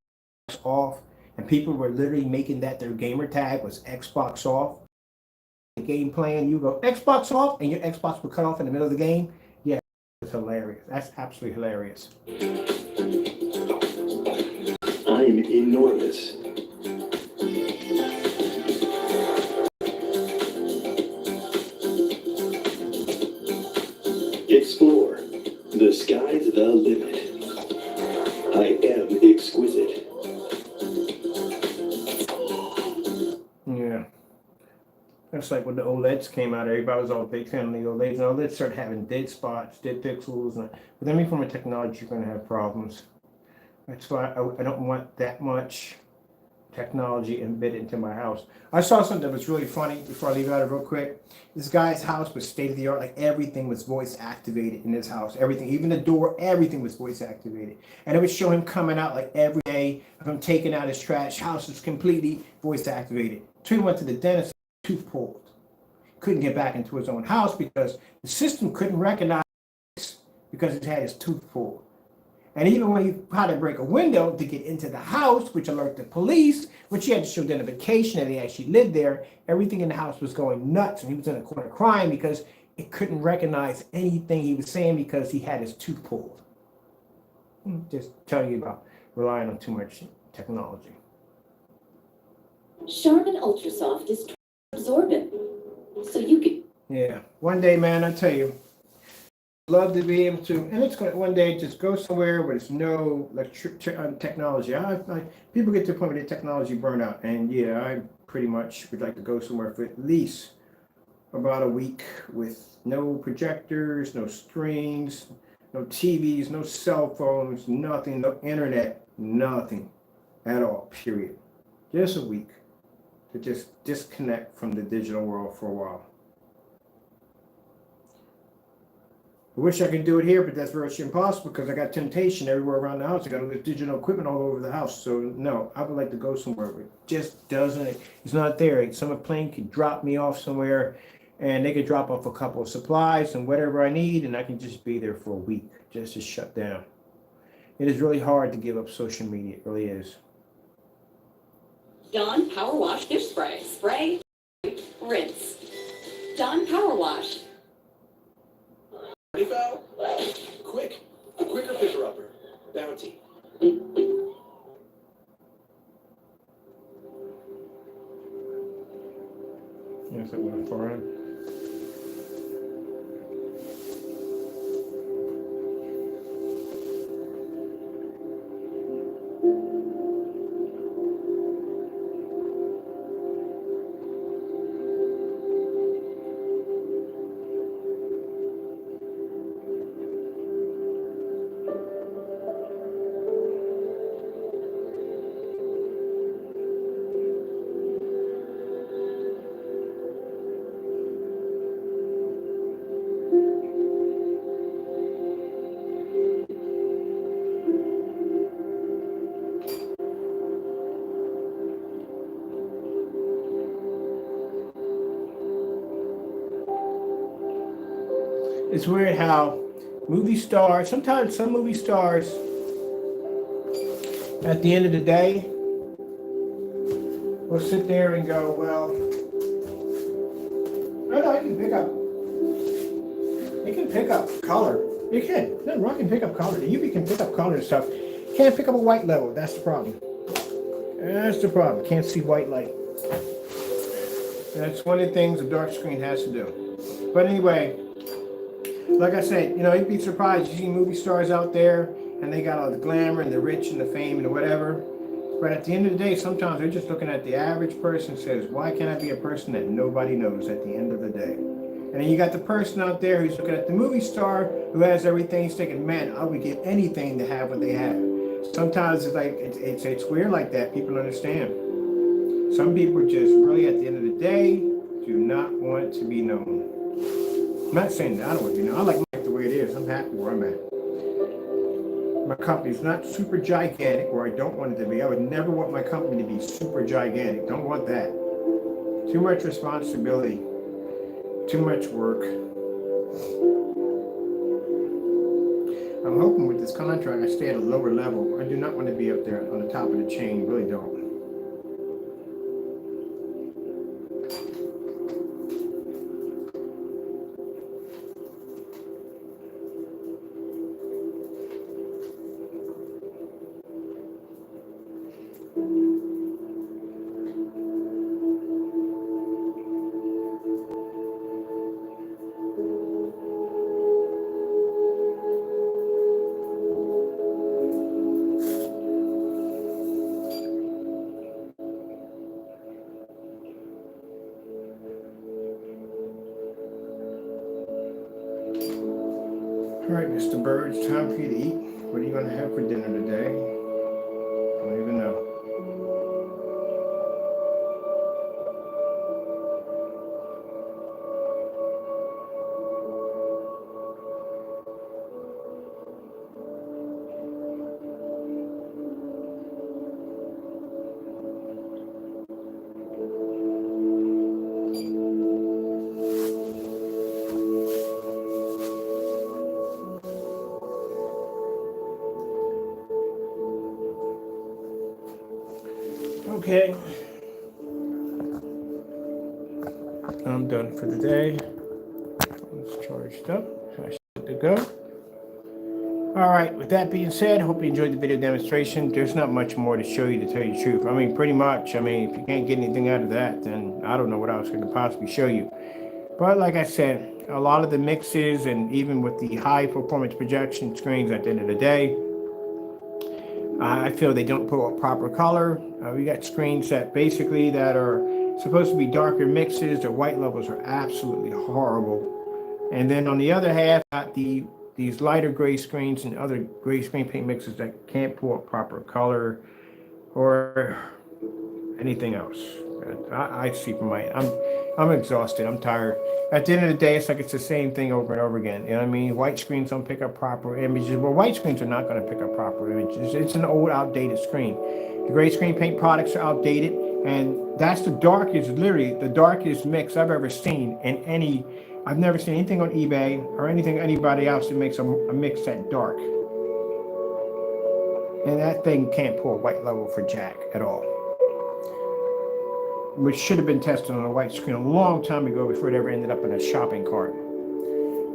Xbox off, and people were literally making that their gamer tag was Xbox off. The game playing, you go Xbox off, and your Xbox would cut off in the middle of the game. Yeah, it's hilarious. That's absolutely hilarious. I'm enormous. Explore. The sky's the limit. I am exquisite. Yeah. It's like when the OLEDs came out, everybody was all big fan of the OLEDs, and OLEDs started having dead spots, dead pixels, and with any form of technology, you're going to have problems. That's why I don't want that much technology embedded into my house. I saw something that was really funny before I leave out real quick. This guy's house was state of the art, like everything was voice activated in his house. Everything, even the door, everything was voice activated. And it would show him coming out like every day of him taking out his trash. House is completely voice activated. Two went to the dentist, tooth pulled. Couldn't get back into his own house because the system couldn't recognize because he had his tooth pulled. And even when he tried to break a window to get into the house, which alerted the police, which he had to show identification that he actually lived there, everything in the house was going nuts. And he was in a corner crying because it couldn't recognize anything he was saying because he had his tooth pulled. Just telling you about relying on too much technology. Charmin Ultra Soft is absorbent, so you can. Yeah, one day, man, I tell you, love to be able to, and it's going to one day just go somewhere where there's no technology. People get to the point where the technology burnout, and yeah, I pretty much would like to go somewhere for at least about a week with no projectors, no screens, no TVs, no cell phones, nothing, no internet, nothing at all, period. Just a week to just disconnect from the digital world for a while. I wish I could do it here, but that's virtually impossible because I got temptation everywhere around the house. I got all this digital equipment all over the house. So no, I would like to go somewhere where it just doesn't, it's not there. Some plane could drop me off somewhere and they could drop off a couple of supplies and whatever I need, and I can just be there for a week just to shut down. It is really hard to give up social media. It really is. Dawn Power Wash Dish Spray. Spray, rinse. Dawn Power Wash. Ready, Val? Quick. A quicker picker-upper. Bounty. Yes, it went for him. It's weird how movie stars, sometimes some movie stars, at the end of the day, will sit there and go, well, no, I can pick up, you can pick up color. You can. No, Rock can pick up color. The UV can pick up color and stuff. Can't pick up a white level. That's the problem. That's the problem. Can't see white light. That's one of the things a dark screen has to do. But anyway, like I said, you'd be surprised. You see movie stars out there, and they got all the glamour and the rich and the fame and the whatever. But at the end of the day, sometimes they're just looking at the average person and says, why can't I be a person that nobody knows at the end of the day? And then you got the person out there who's looking at the movie star who has everything. He's thinking, man, I would give anything to have what they have. Sometimes it's like, it's weird like that. People understand. Some people just really, at the end of the day, do not want to be known. I'm not saying that I don't want to be known. I like my life the way it is. I'm happy where I'm at. My company's not super gigantic, or I don't want it to be. I would never want my company to be super gigantic. Don't want that. Too much responsibility. Too much work. I'm hoping with this contract I stay at a lower level. I do not want to be up there on the top of the chain. Really don't. All right, Mr. Bird, it's time for you to eat. What are you going to have for dinner today? I don't even know. Okay. I'm done for the day. It's charged up. I should to go. All right, with that being said, hope you enjoyed the video demonstration. There's not much more to show you, to tell you the truth. I mean, pretty much, if you can't get anything out of that, then I don't know what else I could possibly show you. But like I said, a lot of the mixes, and even with the high performance projection screens at the end of the day, I feel they don't put a proper color. We got screens that basically that are supposed to be darker mixes. Their white levels are absolutely horrible. And then on the other half, got these lighter gray screens and other gray screen paint mixes that can't pull up proper color or anything else. I see from I'm exhausted. I'm tired. At the end of the day, it's like it's the same thing over and over again. You know what I mean? White screens don't pick up proper images. Well, white screens are not going to pick up proper images. It's an old, outdated screen. The gray screen paint products are outdated, and that's the darkest, literally the darkest mix I've ever seen in any. I've never seen anything on eBay or anybody else that makes a mix that dark. And that thing can't pull a white level for jack at all, which should have been tested on a white screen a long time ago before it ever ended up in a shopping cart.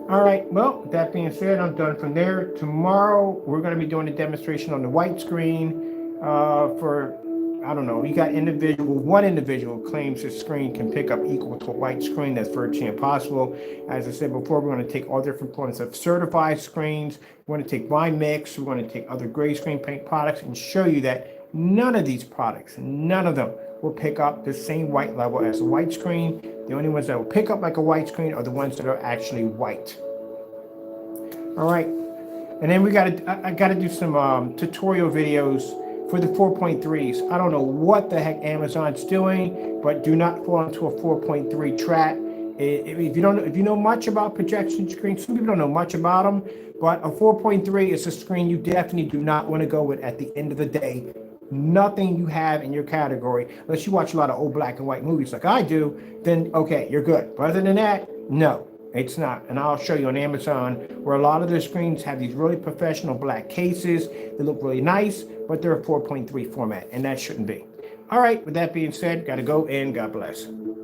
All right, well, with that being said, I'm done from there. Tomorrow, we're going to be doing a demonstration on the white screen for, I don't know, you got one individual claims his screen can pick up equal to a white screen. That's virtually impossible. As I said before, we're going to take all different components of certified screens. We're going to take my mix. We're going to take other gray screen paint products and show you that none of these products, none of them will pick up the same white level as a white screen. The only ones that will pick up like a white screen are the ones that are actually white. All right, and then I gotta do some tutorial videos for the 4.3s. I don't know what the heck Amazon's doing, but do not fall into a 4.3 trap. If you know much about projection screens, some people don't know much about them, but a 4.3 is a screen you definitely do not want to go with at the end of the day. Nothing you have in your category, unless you watch a lot of old black and white movies like I do, then okay, you're good. But other than that, no, it's not. And I'll show you on Amazon where a lot of their screens have these really professional black cases. They look really nice, but they're a 4.3 format, and that shouldn't be. All right, with that being said, got to go, and God bless.